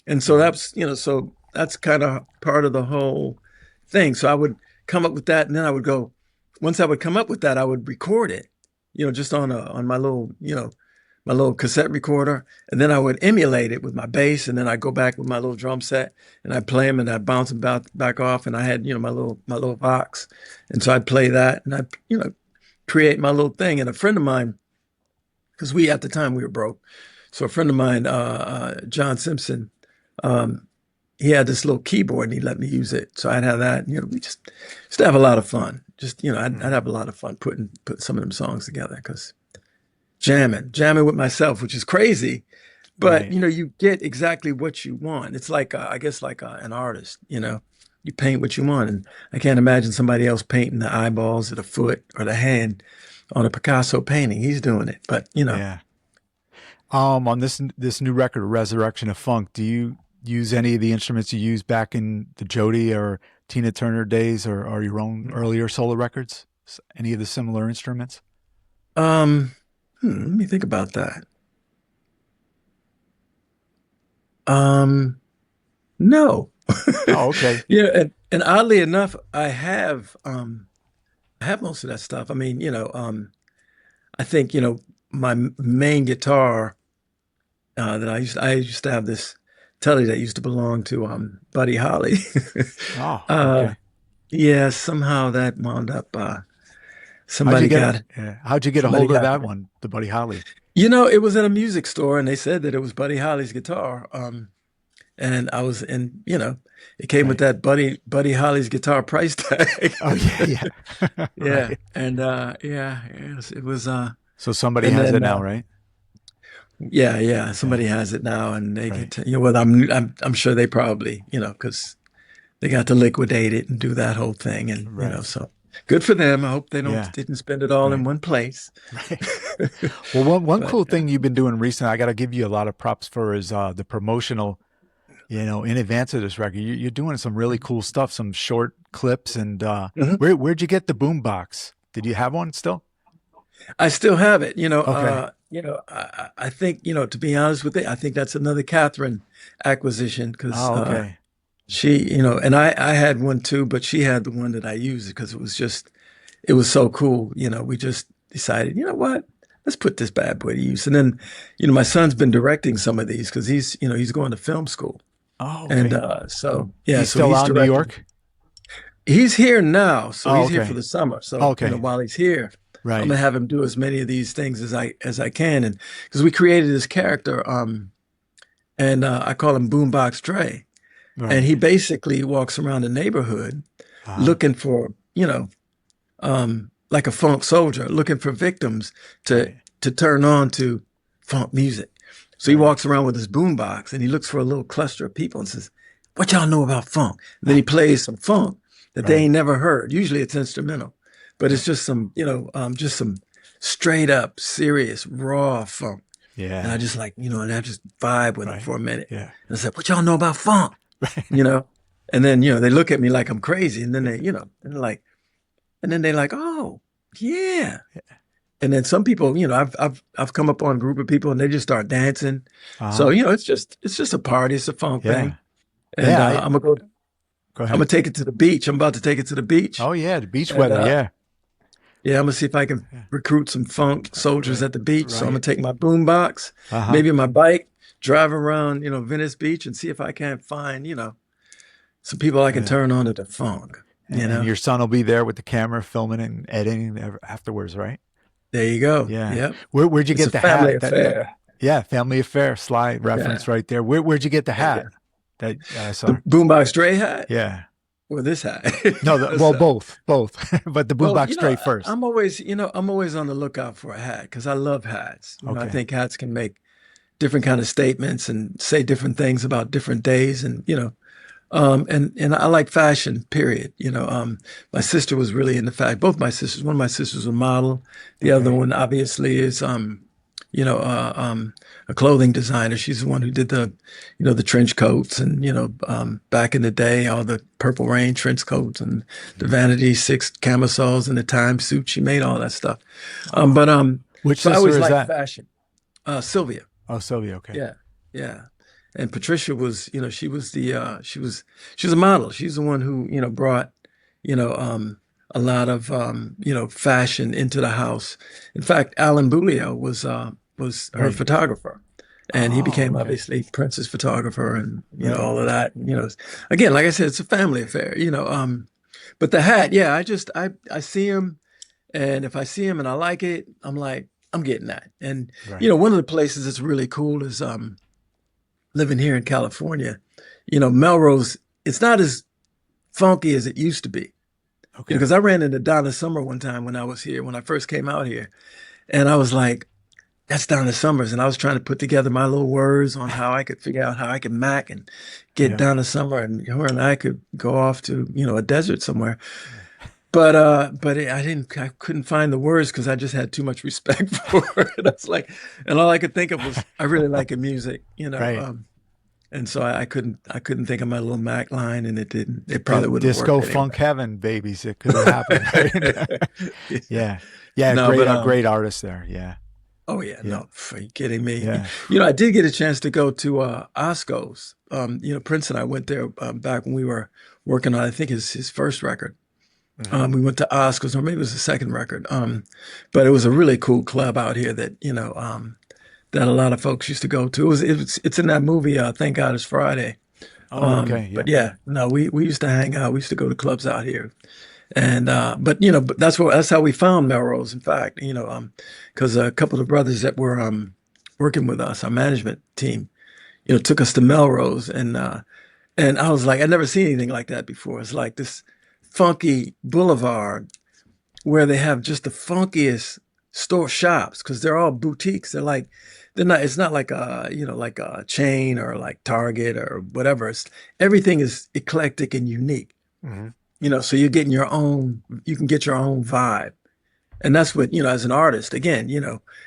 and so Hmm. that's kind of part of the whole thing. So I would come up with that, and then I would go. Once I would come up with that, I would record it, just on my little, my little cassette recorder, and then I would emulate it with my bass, and then I go back with my little drum set, and I play them, and I bounce them back off, and I had my little box, and so I'd play that, and I create my little thing. And a friend of mine, because we at the time we were broke, so a friend of mine, John Simpson, um, he had this little keyboard, and he let me use it, so I'd have that. We just have a lot of fun. Just I'd Hmm. have a lot of fun putting some of them songs together because jamming with myself, which is crazy. But Right. you get exactly what you want. It's like I guess like an artist. You paint what you want, and I can't imagine somebody else painting the eyeballs or the foot or the hand on a Picasso painting. He's doing it, but Yeah. On this new record, Resurrection of Funk, do you use any of the instruments you used back in the Jody or Tina Turner days, or your own earlier solo records? Any of the similar instruments? um, let me think about that. Um, No. Oh, okay. Yeah, and oddly enough, I have most of that stuff. I mean, I think, my main guitar that I used to have this telly that used to belong to Buddy Holly. Oh, uh okay. yeah, somehow that wound up How'd you somebody get it? got Yeah. How'd you get a somebody hold of got that one, the Buddy Holly? it was in a music store and they said that it was Buddy Holly's guitar. And I was in, it came with Right. that Buddy Holly's guitar price tag. Oh, yeah, yeah. Yeah. Right. And yeah, it was So somebody and has it then now, right? yeah, Yeah. somebody has it now and they Right. get well I'm sure they probably, because they got to liquidate it and do that whole thing and Right. so good for them. I hope they Yeah. didn't spend it all in Right. one place. Right. Well, one But cool thing you've been doing recently, I got to give you a lot of props for is the promotional, in advance of this record. You're doing some really cool stuff, some short clips. And Mhm. where'd you get the boom box? Did you have one still? I still have it, Okay. I think, to be honest with it, I think that's another Catherine acquisition because Oh, okay. she, and I had one too, but she had the one that I used because it was so cool. We just decided, you know what? Let's put this bad boy to use. And then, my son's been directing some of these because he's going to film school. Oh, And okay. so, yeah, He's so still he's out in New directing. York? He's here now. So Oh, he's here for okay. the summer. So, Okay. while he's here, I'm Right. gonna have him do as many of these things as I can. And because we created this character, and I call him Boombox Dre. And Right. he basically walks around the neighborhood Uh-huh. looking for, like a funk soldier, looking for victims to Right. to turn on to funk music. So he Right. walks around with his boombox and he looks for a little cluster of people and says, "What y'all know about funk?" And then he plays some funk that they Right. ain't never heard. Usually it's instrumental, but it's Right. just just some straight up, serious, raw funk. And I Yeah. just like, and I just vibe with him Right. for a minute. Yeah. And I said, "What y'all know about funk?" Right. You know? And then, they look at me like I'm crazy. And then and then they're like, "Oh, yeah." And then some people, I've come up on a group of people and they just start dancing. So, Uh-huh. it's just a party. It's a funk Yeah. thing. And Yeah. Go I'm gonna ahead. take it to the beach. I'm about to take it to the beach. Oh, yeah. The beach And weather. Yeah. yeah, I'm gonna see if I can Yeah. recruit some funk soldiers Right. at the beach. So I'm gonna Right. take my boom box, Uh-huh. maybe my bike, drive around, Venice Beach and see if I can't find, some people I can Yeah. turn on to the funk, And your son will be there with the camera filming and editing afterwards, right? There you go. Yeah. Yep. Where'd you It's get a the family hat? That affair. yeah, family affair slide Yeah. reference right there. Where'd you get the Yeah. hat that I The saw? boombox Dre hat Yeah. or this hat? No, well, So, both, but the well, boombox straight first. I'm always on the lookout for a hat because I love hats. I Okay. think hats can make different kind of statements and say different things about different days, and and I like fashion. Period. My sister was really into fashion. Both my sisters. One of my sisters was a model. The other Okay. one obviously is a clothing designer. She's the one who did the trench coats and, back in the day, all the Purple Rain trench coats and the Vanity Six camisoles and the time suits. She made all that stuff. Oh, But which so I sister always is liked that? fashion. Sylvia. Oh, Sylvia. Okay. Yeah. Yeah. And Patricia was, she was a model. She's the one who, brought, a lot of, fashion into the house. In fact, Alan Bulio was her Right. photographer. And he Oh, became okay. obviously Prince's photographer and, Right. all of that. And, again, like I said, it's a family affair, but the hat, yeah, I see him and if I see him and I like it, I'm like, I'm getting that. And, Right. one of the places that's really cool is, living here in California, Melrose, it's not as funky as it used to be. Okay. Because I ran into Donna Summer one time when I was here, when I first came out here. And I was like, that's Donna Summers. And I was trying to put together my little words on how I could figure out how I could Mac and get Yeah. Donna Summer and her and I could go off to, a desert somewhere. I couldn't find the words because I just had too much respect for her. And I was like, and all I could think of was, I really like her music, Right. and so I couldn't think of my little Mac line, and it probably wouldn't have Disco worked funk anyway. heaven, babies. It could have happened. Right? Yeah. Yeah. No, Great, but a great artist there. Yeah. oh yeah, Yeah. no, are you kidding me? Yeah. I did get a chance to go to Osco's Prince and I went there back when we were working on, I think, his first record. Hmm. We went to Oscars, or maybe it was the second record. But it was a really cool club out here that, that a lot of folks used to go to. It's in that movie, Thank God It's Friday. Oh, okay. But Yeah. yeah, no, we used to hang out. We used to go to clubs out here. And but that's how we found Melrose, in fact, because a couple of brothers that were working with us, our management team, took us to Melrose, and I was like, I'd never seen anything like that before. It's like this funky boulevard where they have just the funkiest store shops because they're all boutiques. They're not. It's not like like a chain or like Target or whatever. Everything is eclectic and unique. Hmm. So you're getting your own. You can get your own vibe. And that's what, as an artist, again,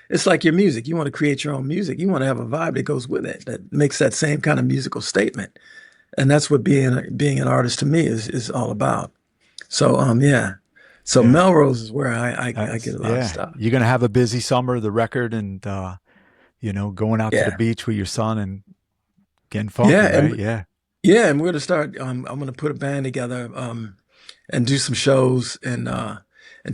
it's like your music. You want to create your own music. You want to have a vibe that goes with it, that makes that same kind of musical statement. And that's what being an artist to me is all about. So yeah. So Yeah. Melrose is where I get a lot of Yeah. stuff. You're gonna have a busy summer, the record, and going out to the Yeah. beach with your son and getting funky, Yeah. right? Yeah. And we're gonna start I'm gonna put a band together, and do some shows and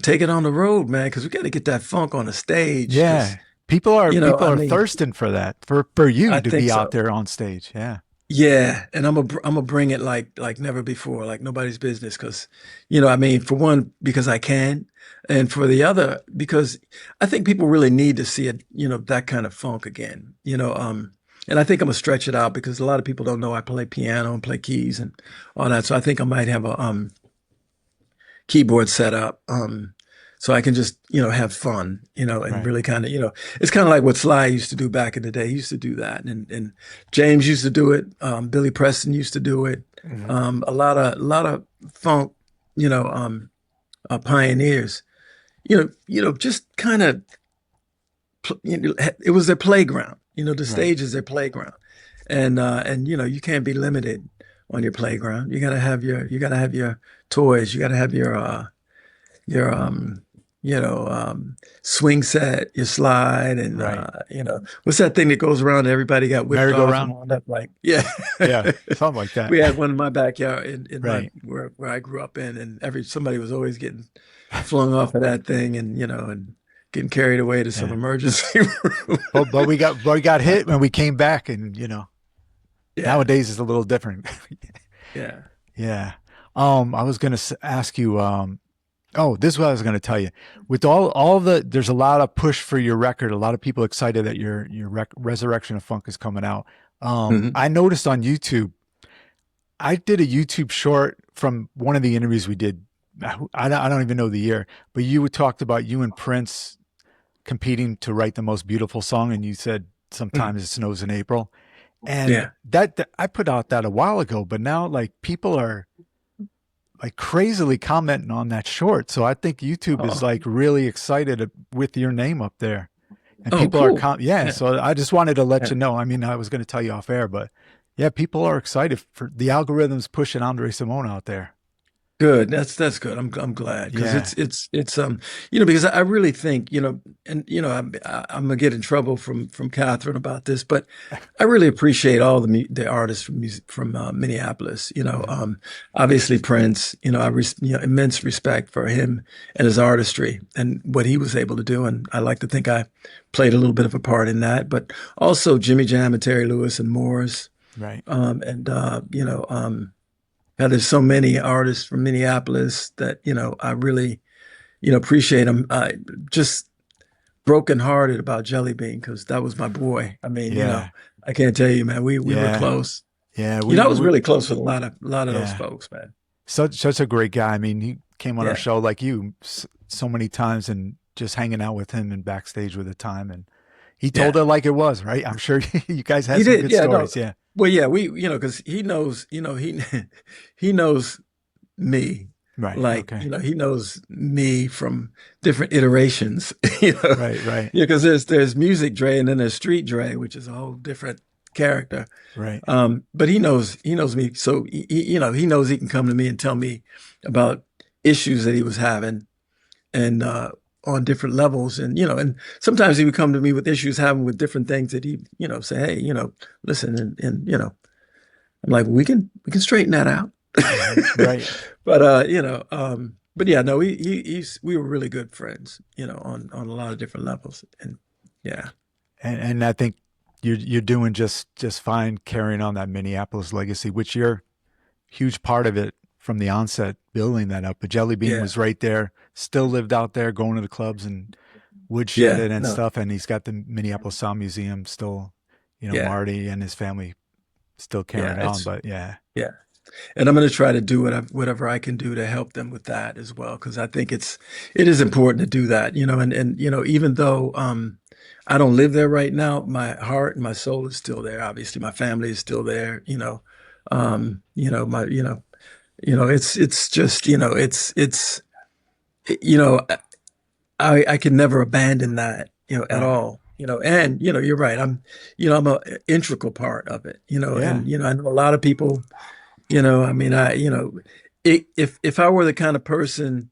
take it on the road, man, because we gotta get that funk on the stage. Because, Yeah. People I are mean, thirsting for that, for you I to think be out so. there on stage. Yeah. Yeah, and I'm gonna bring it like never before, like nobody's business. Because, for one, because I can, and for the other, because I think people really need to see it, that kind of funk again. And I think I'm gonna stretch it out because a lot of people don't know I play piano and play keys and all that. So I think I might have a keyboard set up, so I can just have fun, and Right. really kind of it's kind of like what Sly used to do back in the day. He used to do that, and James used to do it. Billy Preston used to do it. Hmm. A lot of funk, pioneers. Just kind of it was their playground. The Right. stage is their playground, and you can't be limited on your playground. You gotta have your toys. You gotta have your swing set, your slide, and Right. what's that thing that goes around and everybody got whipped off and Merry-go-round. wound up like, yeah. Yeah. Something like that. We had one in my backyard in my Right. where I grew up in, and somebody was always getting flung off of that thing, and getting carried away to some Yeah. emergency room. But we got hit when we came back, and Yeah, nowadays it's a little different. yeah. Yeah. I was gonna ask you. Oh, this is what I was gonna tell you. With there's a lot of push for your record. A lot of people excited that your Resurrection of Funk is coming out. Hmm. I noticed on YouTube. I did a YouTube short from one of the interviews we did. I don't even know the year, but you talked about you and Prince competing to write the most beautiful song, and you said sometimes it snows in April, and Yeah. that I put out that a while ago, but now like people are like crazily commenting on that short, so I think YouTube is Oh, like really excited with your name up there, and oh, people are cool. yeah. Yeah. So I just wanted to let Yeah. you know. I mean, I was going to tell you off air, but yeah, people are excited for the algorithms pushing Andre Simone out there. Good. That's good. I'm glad because Yeah. it's because I really think and I'm gonna get in trouble from Catherine about this, but I really appreciate all the artists from Minneapolis. Mhm. Obviously Prince. Immense respect for him and his artistry and what he was able to do, and I like to think I played a little bit of a part in that. But also Jimmy Jam and Terry Lewis and Morris, Right. and there's so many artists from Minneapolis that, I really, appreciate them. Just brokenhearted about Jelly Bean because that was my boy. I mean, Yeah. I can't tell you, man, we were Yeah. close. Yeah. I was really close with a lot of those Yeah. folks, man. Such a great guy. I mean, he came on our Yeah. show like you so many times, and just hanging out with him and backstage with the time, and he told Yeah. it like it was, right? I'm sure you guys had He some did. good Yeah, no. stories. Yeah. Well, yeah, because he knows, he knows me. Right. Like, Okay. he knows me from different iterations, you know. Right. Right. Yeah, because there's music Dre and then there's street Dre, which is a whole different character. Right. But he knows me, so he knows he can come to me and tell me about issues that he was having, and on different levels, and sometimes he would come to me with issues having with different things that he say, hey, listen, and I'm like, we can straighten that out. Right. But but yeah, no, we were really good friends, on a lot of different levels. And yeah, And I think you're doing just fine carrying on that Minneapolis legacy, which you're a huge part of it from the onset, building that up. But Jelly Bean yeah, was right there, still lived out there, going to the clubs and yeah, woodshedded and no, stuff. And he's got the Minneapolis Sound Museum still, yeah, Marty and his family still yeah, carrying on. But yeah, yeah. And I'm going to try to do whatever I can do to help them with that as well, because I think it is important to do that, and even though I don't live there right now, my heart and my soul is still there. Obviously, my family is still there, my it's just you know I can never abandon that, at right. all. And you're right. I'm a integral part of it, Yeah, and I know a lot of people. I mean, if I were the kind of person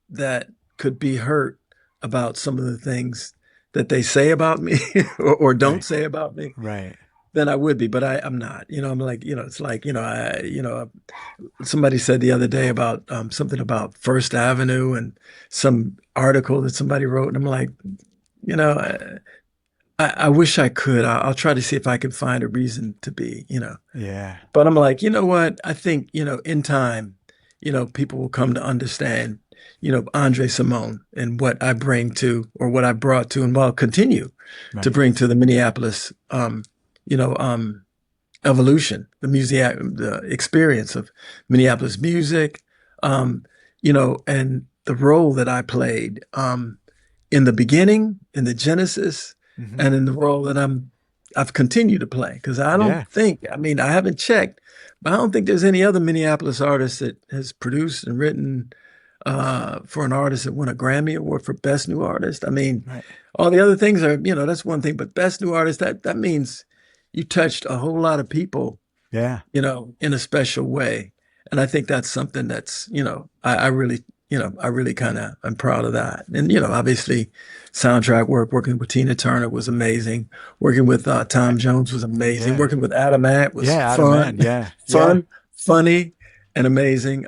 that could be hurt about some of the things that they say about me or don't right, say about me, right. then I would be. But I'm not. I'm like, it's like, somebody said the other day about something about First Avenue and some article that somebody wrote, and I'm like, you know, I wish I could. I'll try to see if I can find a reason to be. Yeah, But I'm like, you know what? I think, in time, people will come to understand, Andre Cymone and what I bring to, or what I brought to, and will continue to right. bring to the Minneapolis, you know, evolution, the experience of Minneapolis music, and the role that I played, in the beginning, in the genesis, Hmm. and in the role that I've continued to play. Because I don't Yeah, think, I mean, I haven't checked, but I don't think there's any other Minneapolis artist that has produced and written for an artist that won a Grammy Award for Best New Artist. I mean, right. all the other things are, that's one thing, but Best New Artist, that means you touched a whole lot of people, Yeah, in a special way. And I think that's something that's, I really kind of, I'm proud of that. And, obviously soundtrack work, working with Tina Turner was amazing. Working with Tom Jones was amazing. yeah, Working with Adam Ant was yeah. Adam fun, Man. Yeah, yeah. fun, funny, and amazing.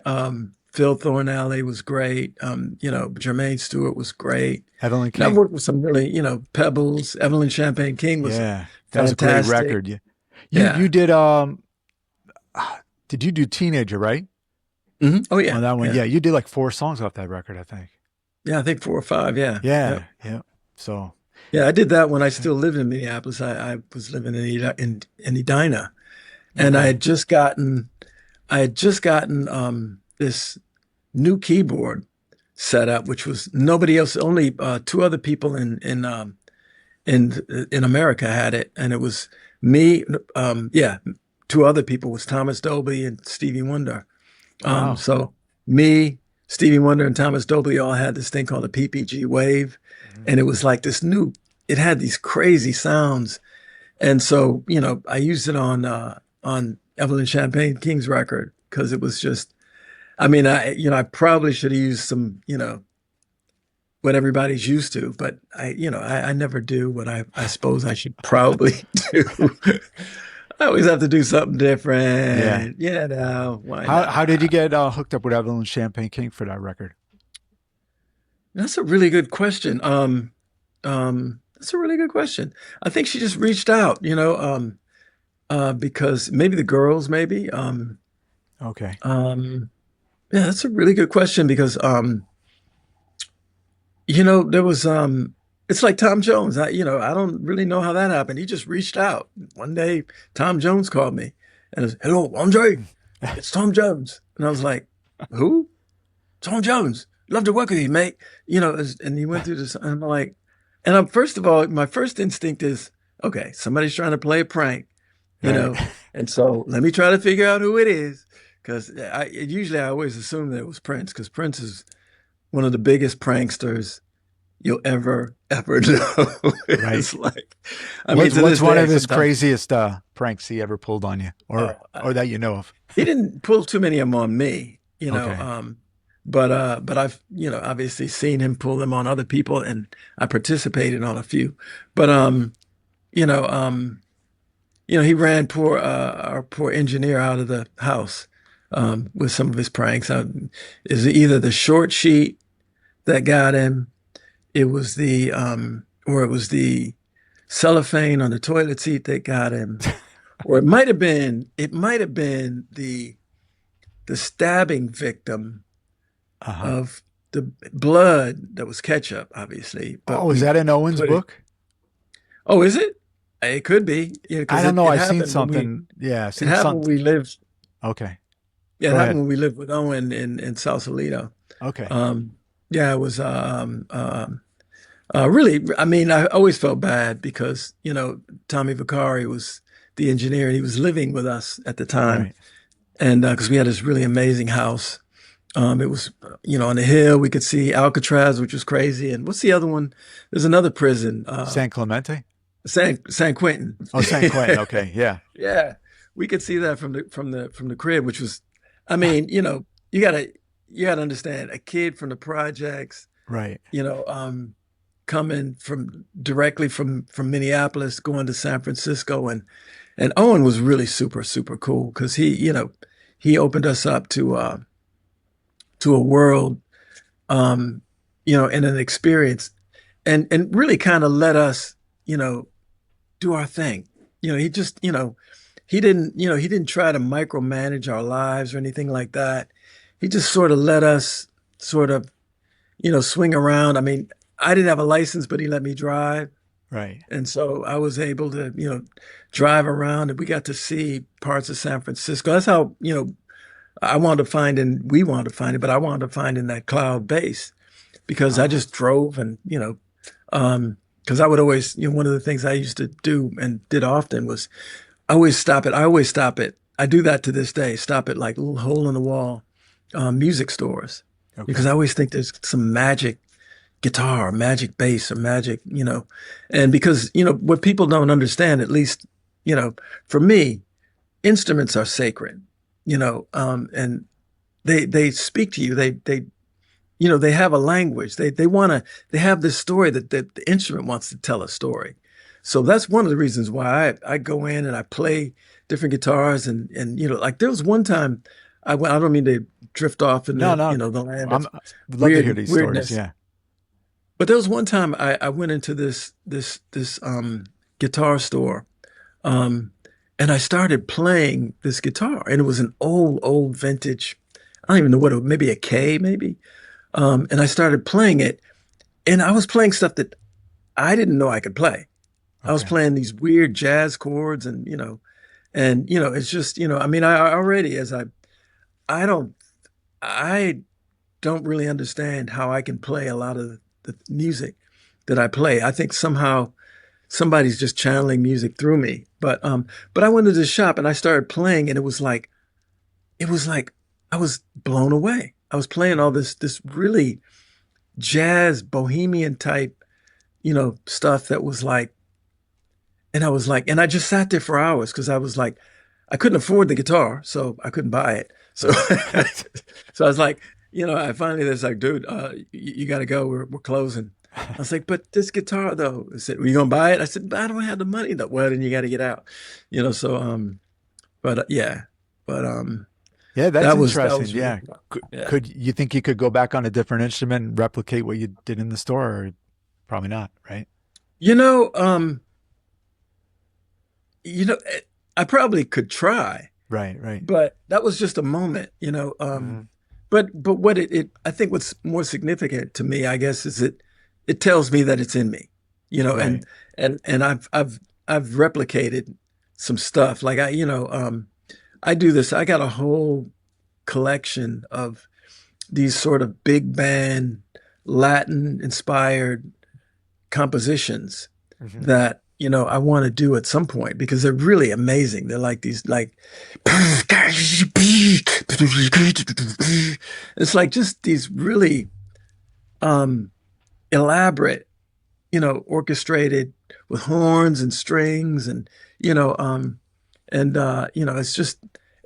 Phil Thornalley was great. Jermaine Stewart was great. Evelyn And I've King. worked with some really, Pebbles. Evelyn Champagne King was Yeah, that was a great fantastic. record. Yeah, you Yeah. did did you do Teenager, right? Oh yeah. On that one, Yeah. yeah, you did like 4 songs off that record, I think. Yeah, I think 4 or 5. Yeah. Yeah, Yep. yeah. So Yeah, I did that when I still lived in Minneapolis. I was living in Edina, and okay. I had just gotten this new keyboard set up, which was nobody else. Only two other people in America had it, and it was me. Yeah, two other people was Thomas Dolby and Stevie Wonder. Wow. So me, Stevie Wonder, and Thomas Dolby all had this thing called a PPG Wave, Mhm. and it was like this new. It had these crazy sounds, and so I used it on Evelyn Champagne King's record because it was just. I mean, I probably should have used some, what everybody's used to, but I never do what I suppose I should probably do. I always have to do something Yeah. different. Why How did you not? get hooked up with Evelyn Champagne King for that record? That's a really good question. That's a really good question. I think she just reached out, because maybe the girls, maybe. Okay. Yeah, that's a really good question because, there was, it's like Tom Jones. I don't really know how that happened. He just reached out. One day, Tom Jones called me and it was, "Hello, Andre, it's Tom Jones." And I was like, "Who? Tom Jones. Love to work with you, mate." And he went through this, and I'm like, and I'm first of all, my first instinct is, okay, somebody's trying to play a prank, you Right. know, and so let me try to figure out who it is, because I always assume that it was Prince, because Prince is one of the biggest pranksters you'll ever know. Right. It's like, I mean, What's to what's this one day, of his sometimes. craziest pranks he ever pulled on you, Oh, or that you know of? he didn't pull too many of them on me, Okay. but I've obviously seen him pull them on other people, and I participated on a few. But you know, um, he ran our poor engineer out of the house with some of his pranks. Is either the short sheet that got him, or it was the cellophane on the toilet seat that got him, or it might have been the stabbing victim Uh-huh. of the blood that was ketchup, obviously. But Oh, is we that in Owen's put it. book? Oh, is it? It could be, yeah, I because don't it, know. it I seen happened when we something. Yeah, I it seen happened when something. we lived. Okay. Yeah, it Go happened ahead. when we lived with Owen in Sausalito. Okay. Um, yeah, it was really. I mean, I always felt bad because Tommy Vicari was the engineer and he was living with us at the time, Right. and because we had this really amazing house. It was, on the hill. We could see Alcatraz, which was crazy. And what's the other one? There's another prison, San Clemente? San Quentin. Oh, San Quentin. Okay. Yeah. Yeah, we could see that from the crib, which was, I mean, you gotta understand a kid from the projects, Right. you know, coming from directly from Minneapolis, going to San Francisco, and Owen was really super super cool because he opened us up to a world, and an experience, and really kind of let us, do our thing. He just, he didn't try to micromanage our lives or anything like that. He just sort of let us sort of, swing around. I mean, I didn't have a license, but he let me drive. Right. And so I was able to, drive around and we got to see parts of San Francisco. That's how, I wanted to find and we wanted to find it, but I wanted to find in that cloud base because I Oh, just drove and, because I would always, one of the things I used to do and did often was I always stop it. I do that to this day. Stop at like little hole in the wall music stores because okay. I always think there's some magic guitar, or magic bass, or magic, and because what people don't understand, at least for me, instruments are sacred, and they speak to you. They have a language. They have this story that the instrument wants to tell a story. So that's one of the reasons why I go in and I play different guitars and like there was one time I went. I don't mean to drift off No, into no. the land I'm of would love to hear these stories. weirdness. Yeah. But there was one time I went into this guitar store, um, and I started playing this guitar, and it was an old vintage. I don't even know what it was, maybe a K, maybe. And I started playing it, and I was playing stuff that I didn't know I could play. I was Okay. playing these weird jazz chords, and it's just I mean, I already I don't I don't really understand how I can play a lot of the music that I play. I think somehow somebody's just channeling music through me. But I went to the shop and I started playing, and it was like I was blown away. I was playing all this really jazz bohemian type, stuff that was like, and I was like, and I just sat there for hours because I was like, I couldn't afford the guitar, so I couldn't buy it. So, Right. so I was like, I finally was like, dude, you got to go. We're closing. I was like, but this guitar though, I said, were you gonna buy it? I said, but I don't have the money though. Well, then you got to get out, so, but yeah, but Yeah, that's that was interesting. really Yeah. fun. Could, Yeah. could you think you could go back on a different instrument and replicate what you did in the store? Or probably not, right? You know, um, you know, eh, I probably could try, Right, right. but that was just a moment, Hmm. but what I think what's more significant to me, I guess, is it tells me that it's in me, Right. and I've replicated some stuff. Like I do this. I got a whole collection of these sort of big band Latin inspired compositions Hmm. that I want to do at some point because they're really amazing. They're like these like it's like just these really um elaborate, orchestrated with horns and strings and you know it's just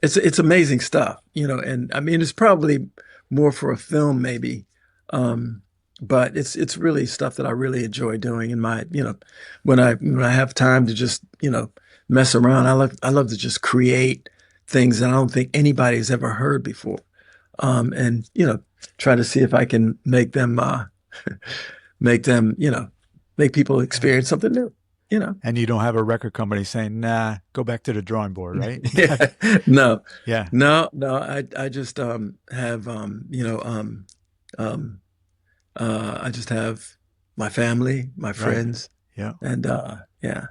it's amazing stuff, and I mean it's probably more for a film maybe. Um but it's really stuff that I really enjoy doing in my, when I have time to just, mess around. I love to just create things that I don't think anybody has ever heard before. And try to see if I can make them, make people Yeah. experience something new, you know. And you don't have a record company saying, nah, go back to the drawing board, right? Yeah. No, Yeah. no. I just have um I just have my family, my Right. friends, Yeah. and yeah.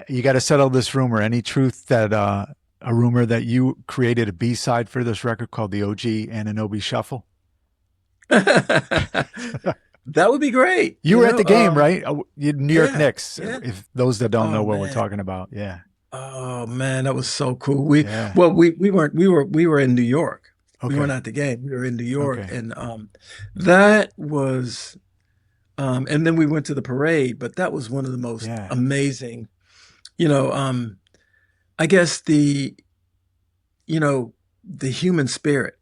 You got to settle this rumor. Any truth that a rumor that you created a B side for this record called the OG Ananobi Shuffle? That would be great, You were at the game, um, right? New York yeah, Knicks. yeah. If those that don't Oh know what we're man. talking about, yeah, Oh man, that was so cool. We yeah. well we weren't we were in New York. We weren't Okay, at the game. We were in New York, okay, and that was and then we went to the parade, but that was one of the most yeah, amazing, you know, I guess you know, the human spirit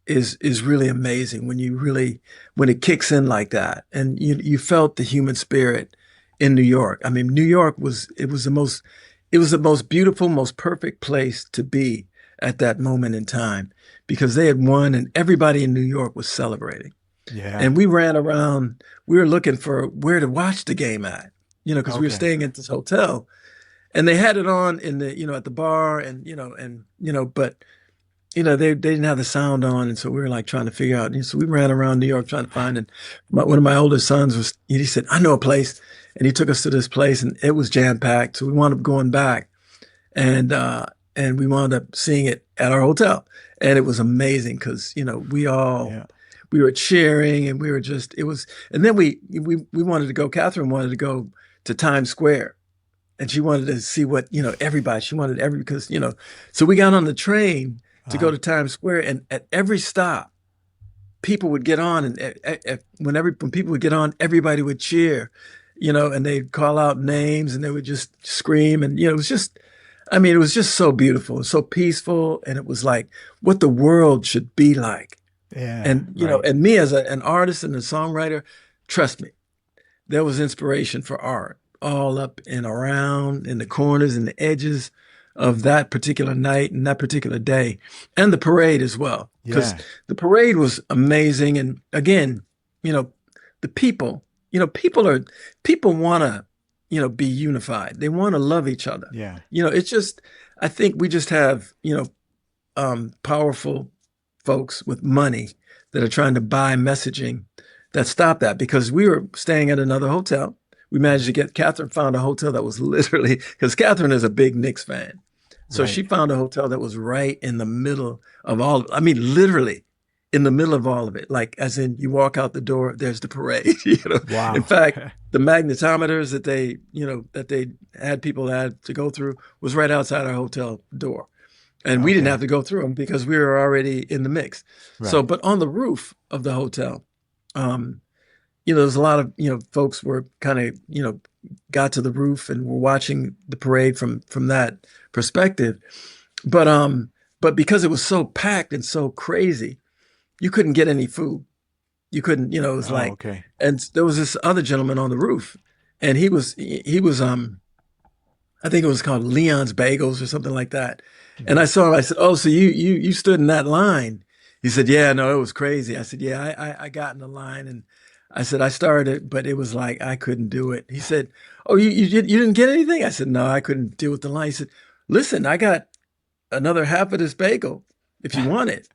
is really amazing when you really when it kicks in like that. And you felt the human spirit in New York. I mean, New York was it was the most beautiful, most perfect place to be at that moment in time because they had won and everybody in New York was celebrating. yeah. And we ran around, we were looking for where to watch the game at, because we were Okay, staying at this hotel and they had it on in the, at the bar but they didn't have the sound on. And so we were like trying to figure out. And so we ran around New York trying to find, and one of my older sons he said, I know a place. And he took us to this place and it was jam packed. So we wound up going back and, and we wound up seeing it at our hotel. And it was amazing because, yeah. we were cheering and we were just, it was, and then we wanted to go, Catherine wanted to go to Times Square and she wanted to see what, everybody, she wanted because, so we got on the train to go Uh-huh. to Times Square and at every stop, people would get on and when people would get on, everybody would cheer, and they'd call out names and they would just scream. And, it was just, I mean, it was just so beautiful, so peaceful. And it was like what the world should be like. Yeah, And, right. and me as an artist and a songwriter, trust me, there was inspiration for art all up and around in the corners and the edges of that particular night and that particular day, and the parade as well. Because Yeah, the parade was amazing. And again, you know, the people, people want to, be unified. They want to love each other. yeah, It's just, I think we just have, powerful folks with money that are trying to buy messaging that stop that because we were staying at another hotel. We managed to get Catherine found a hotel that was literally because Catherine is a big Knicks fan. So right. she found a hotel that was right in the middle of I mean, literally in the middle of all of it. Like as in you walk out the door, there's the parade. In Wow. fact, the magnetometers that they had people had to go through was right outside our hotel door. And we didn't Okay, have to go through them because we were already in the mix. So, right. but on the roof of the hotel, um, there's a lot of, folks were kind of, got to the roof and were watching the parade from that perspective. But because it was so packed and so crazy, you couldn't get any food. You couldn't, it was Oh, like, okay. and there was this other gentleman on the roof and he was, I think it was called Leon's Bagels or something like that. And I Mhm. saw him. I said, "Oh, so you stood in that line?" He said, "Yeah, no, it was crazy." I said, "Yeah, I got in the line and I said I started, but it was like I couldn't do it." He said, "Oh, you didn't get anything?" I said, "No, I couldn't deal with the line." He said, "Listen, I got another half of this bagel if you want it."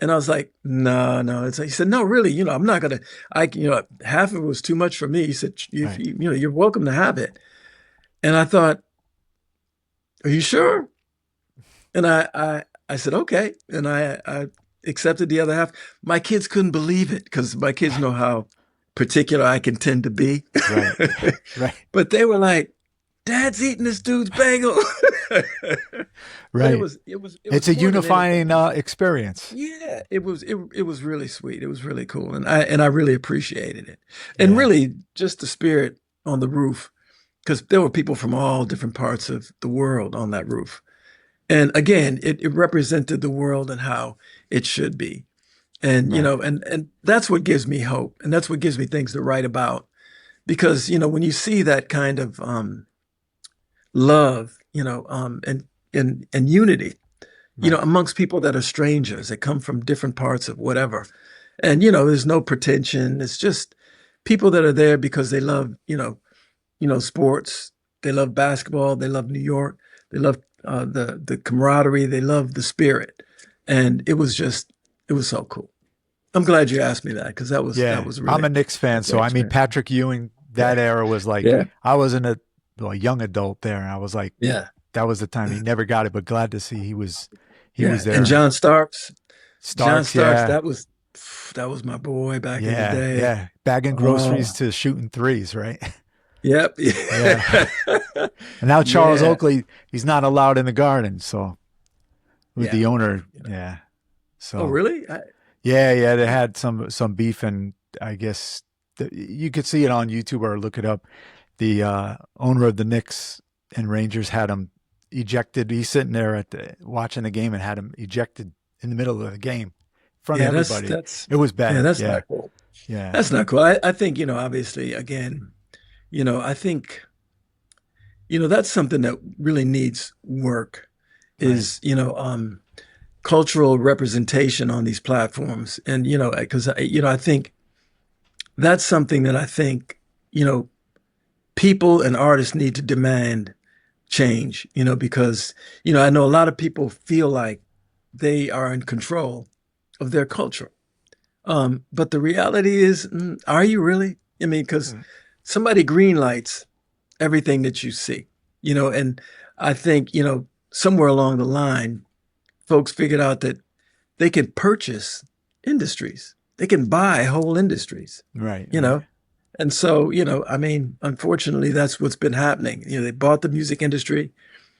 And I was like, "No, no." He said, "No, really, I'm not gonna. Half of it was too much for me." He said, "If Right. you're welcome to have it." And I thought, "Are you sure?" And I said, okay. And I accepted the other half. My kids couldn't believe it because my kids know how particular I can tend to be. Right. Right. But they were like, Dad's eating this dude's bagel. But Right. it It's was a more than unifying anything. experience. Yeah, it was really sweet. It was really cool. And I really appreciated it. And Yeah. really just the spirit on the roof, because there were people from all different parts of the world on that roof. And again, it represented the world and how it should be. And, Right. and that's what gives me hope. And that's what gives me things to write about. Because, when you see that kind of love, and unity, Right. amongst people that are strangers that come from different parts of whatever. And, there's no pretension. It's just people that are there because they love, sports. They love basketball. They love New York. They love the camaraderie. They love the spirit. And it was so cool. I'm glad you asked me that because that Yeah. was I'm really a Knicks a fan. So, great I mean, experience. Patrick Ewing, Yeah, that era was like, yeah, I was in a well, young adult there. And I was like, yeah, that was the time he never got it, but glad to see he was yeah. And there. John Starks, Starks, yeah. that was my boy back in the Yeah. day. Yeah. Bagging Oh, groceries to shooting threes, right? yep, Yeah. yeah, And now Charles yeah, Oakley, he's not allowed in the garden. So, with yeah. the owner, yeah. Oh, So, really? yeah, they had some beef, and I guess you could see it on YouTube or look it up. The owner of the Knicks and Rangers had him ejected. He's sitting there watching the game and had him ejected in the middle of the game in front of Yeah, everybody. that's It was yeah, bad. that's Yeah, not cool. yeah, That's not cool. I think, obviously, again, I think, that's something that really needs work right, is, cultural representation on these platforms. And, because, I think that's something that I think, you know, people and artists need to demand change, because, I know a lot of people feel like they are in control of their culture. But the reality is, are you really? I mean, because mm, somebody green lights everything that you see, and I think, somewhere along the line, folks figured out that they can purchase industries. They can buy whole industries, right, you right. know? And so, I mean, unfortunately, that's what's been happening. They bought the music industry.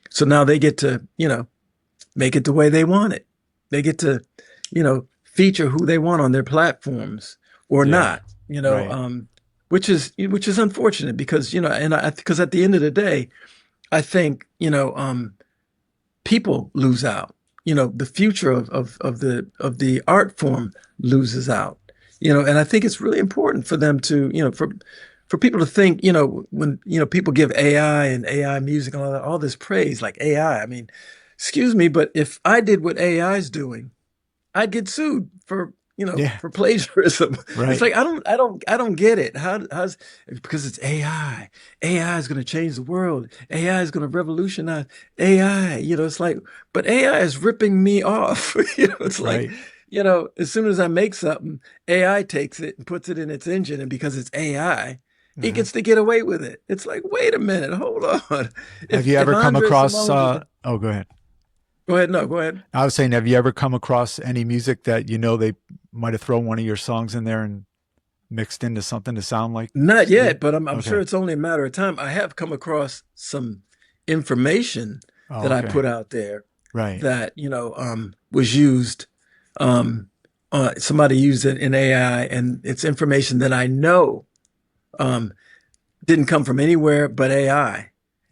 So now they get to, make it the way they want it. They get to, feature who they want on their platforms or Yeah, not, right. which is unfortunate because, and because at the end of the day, I think, people lose out. The future of the art form loses out. And I think it's really important for them to, for people to think, when, people give AI and AI music and all this praise, like AI. I mean, excuse me, but if I did what AI is doing, I'd get sued for, Yeah, for plagiarism. It's right. like I don't get it. How's because it's AI. AI is going to change the world. AI is going to revolutionize AI. It's like, but AI is ripping me off. It's like, Right. as soon as I make something, AI takes it and puts it in its engine, and because it's AI, it Hmm. gets to get away with it. It's like, wait a minute, hold on. Have If you if ever come Andre across? Simone did it, Oh, go ahead. go ahead. No, go ahead. I was saying, have you ever come across any music that they might have thrown one of your songs in there and mixed into something to sound like Not you? yet, but I'm sure Okay. it's only a matter of time. I have come across some information Oh, that I okay. put out there Right. that, was used. Somebody used it in AI, and it's information that I know um, didn't come from anywhere but AI.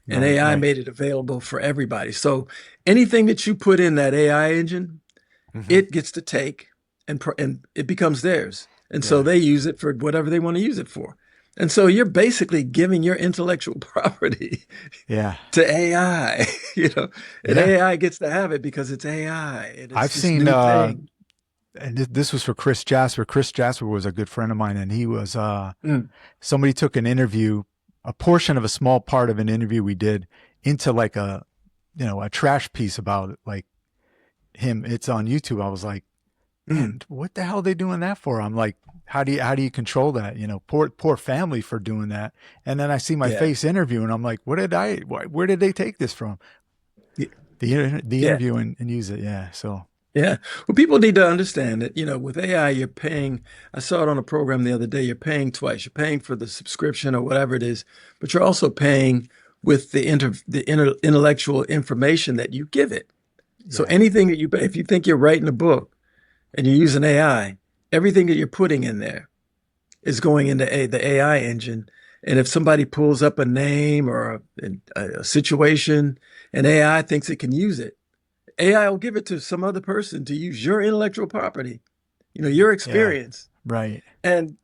And Right. AI Right. made it available for everybody. So anything that you put in that AI engine, Hmm. it gets to take and it becomes theirs. And so Yeah. they use it for whatever they want to use it for. And so you're basically giving your intellectual property Yeah. to AI, and Yeah. AI gets to have it because it's AI and it's I've this seen, new thing. and this was for Chris Jasper. Chris Jasper was a good friend of mine, and he was, Mm, somebody took an interview, a portion of a small part of an interview we did into like a trash piece about it, like him. It's on YouTube. I was like, mm, man, what the hell are they doing that for? I'm like, how do you control that? Poor family for doing that. And then I see my yeah. face interview, and I'm like, where did they take this from? Y- The Yeah. interview and use it. Yeah. So Yeah. Well, people need to understand that, with AI, you're paying. I saw it on a program the other day. You're paying twice. You're paying for the subscription or whatever it is, but you're also paying with the intellectual information that you give it. So yeah, anything that if you think you're writing a book and you're using AI, everything that you're putting in there is going into the AI engine. And if somebody pulls up a name or a situation and AI thinks it can use it, AI will give it to some other person to use your intellectual property, your yeah, experience. right. And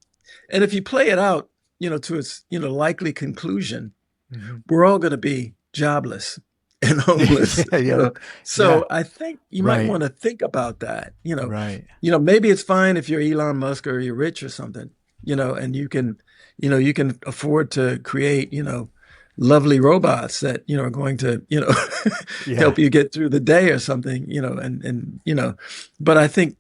if you play it out, to its, likely conclusion, Hmm. we're all going to be jobless and homeless. Yeah, yeah, yeah. So I think you might Right, want to think about that. right. Maybe it's fine if you're Elon Musk or you're rich or something, and you can afford to create, lovely robots that, are going to, Yeah. help you get through the day or something, but I think,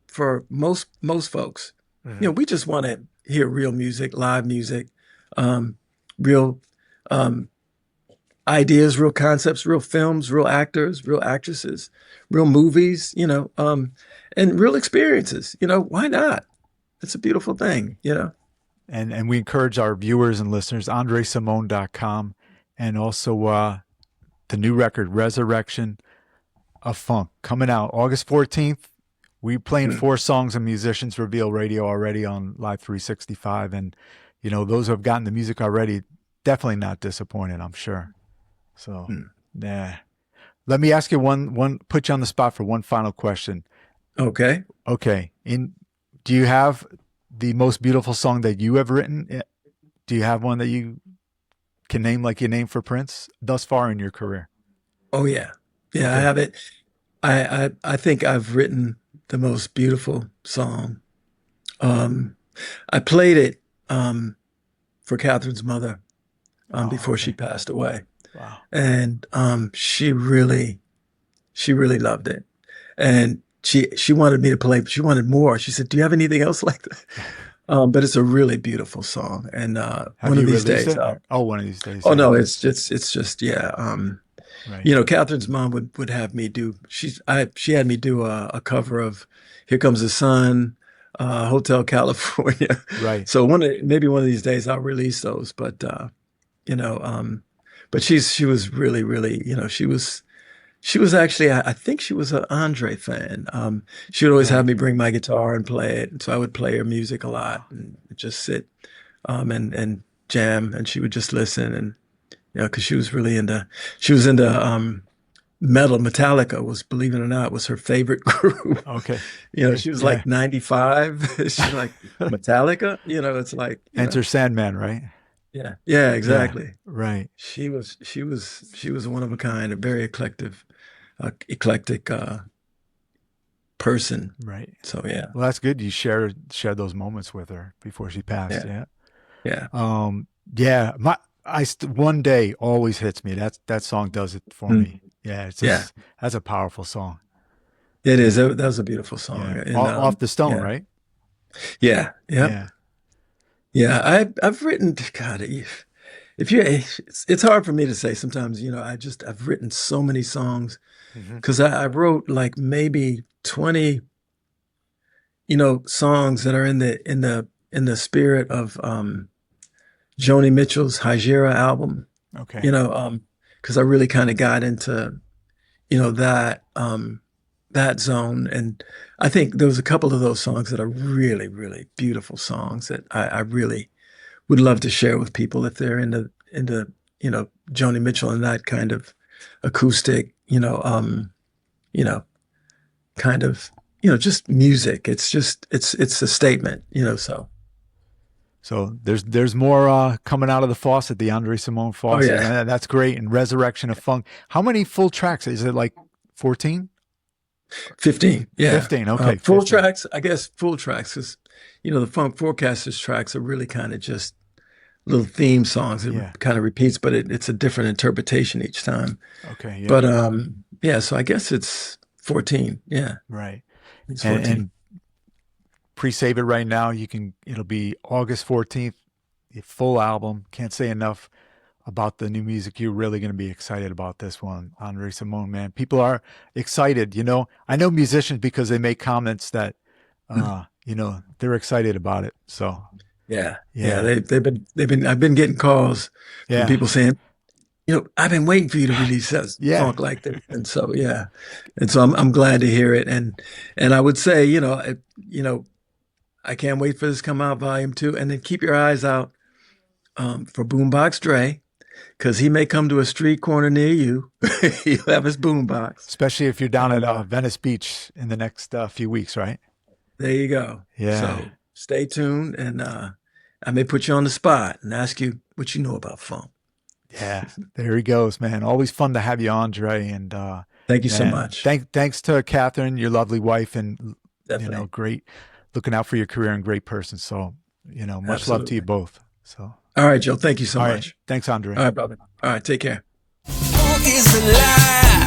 for most folks, Hmm. we just want to hear real music, live music, um, real um, ideas, real concepts, real films, real actors, real actresses, real movies, and real experiences. Why not? It's a beautiful thing. And we encourage our viewers and listeners, andresimone.com, and also the new record, Resurrection of Funk, coming out August 14th. We playing Mm. 4 songs on Musicians Reveal Radio already on Live 365. And, those who have gotten the music already, definitely not disappointed, I'm sure. So, Mm. yeah. Let me ask you put you on the spot for one final question. Okay. Okay. Do you have the most beautiful song that you have written? Do you have one that you can name like you name for Prince thus far in your career? Oh yeah. Yeah, I Okay. have it. I think I've written the most beautiful song. Um, I played it for Catherine's mother Oh, before she okay. passed away, Wow. and she really loved it. And she wanted me to play, but she wanted more. She said, "Do you have anything else like that?" But it's a really beautiful song, and Have one of you these released days, it? Oh, one of these days. oh Yeah. no, it's just yeah. Right. Catherine's mom would have me do. She had me do a cover of "Here Comes the Sun," Hotel California. Right. So maybe one of these days I'll release those. You know, um, but she was really really she was actually, I think she was an Andre fan. She would always have Right. me bring my guitar and play it. And so I would play her music a lot and just sit and jam. And she would just listen. And, because she was into metal. Metallica was, believe it or not, was her favorite group. Okay. She was Yeah. like 95. She's like, Metallica? It's like, Enter Sandman, right? yeah, yeah, Yeah. exactly. Right. She was one of a kind, a very eclectic person. Right. So yeah, Well, that's good. You shared those moments with her before she passed. yeah, Yeah. yeah. Yeah. One day always hits me. That song does it for Mm. me. Yeah. It's Yeah, just that's a powerful song. it is. Yeah. That was a beautiful song. Yeah. And Off the Stone, yeah, right? yeah, yep, Yeah. yeah. I've written. God, if you, it's hard for me to say sometimes. I've written so many songs Hmm. because I wrote like maybe 20, songs that are in the spirit of Joni Mitchell's Hygera album. Okay. Because I really kind of got into that zone. And I think there was a couple of those songs that are really, really beautiful songs that I really would love to share with people if they're into Joni Mitchell and that kind of acoustic, you know, kind of, just music. It's a statement, so So there's more coming out of the faucet, the Andre Simone oh faucet. yeah. And that's great. And Resurrection of Funk. How many full tracks? Is it like 14? 15, yeah. 15. Okay, Full 15. tracks, I guess full tracks, because the Funk Forecasters tracks are really kind of just little theme songs. It Yeah. kind of repeats, but it's a different interpretation each time. Okay. Yeah. But yeah, so I guess it's 14. Yeah, Right. it's And 14. pre-save it right now. It'll be August 14th, the full album. Can't say enough about the new music. You're really going to be excited about this one, Andre Simone, man. People are excited. I know musicians because they make comments that, they're excited about it. So Yeah, yeah. yeah, They've been. I've been getting calls from yeah, people saying, I've been waiting for you to release that yeah, funk like this, and so yeah, and so I'm glad to hear it, and I would say, I can't wait for this to come out, volume two, and then keep your eyes out for Boombox Dre, because he may come to a street corner near you. He'll have his boombox, especially if you're down at and Venice Beach in the next few weeks, right? there you go. Yeah. So stay tuned, and I may put you on the spot and ask you what you know about funk. Yeah, there he goes, man. Always fun to have you on, Dre. And Thank you so man, much. thanks to Catherine, your lovely wife, and Definitely. great looking out for your career and great person. So, much love to you Absolutely. both. So, All right, Joe. Thank you so all right, much. thanks, Andre. All right, brother. All right, take care. Who is alive?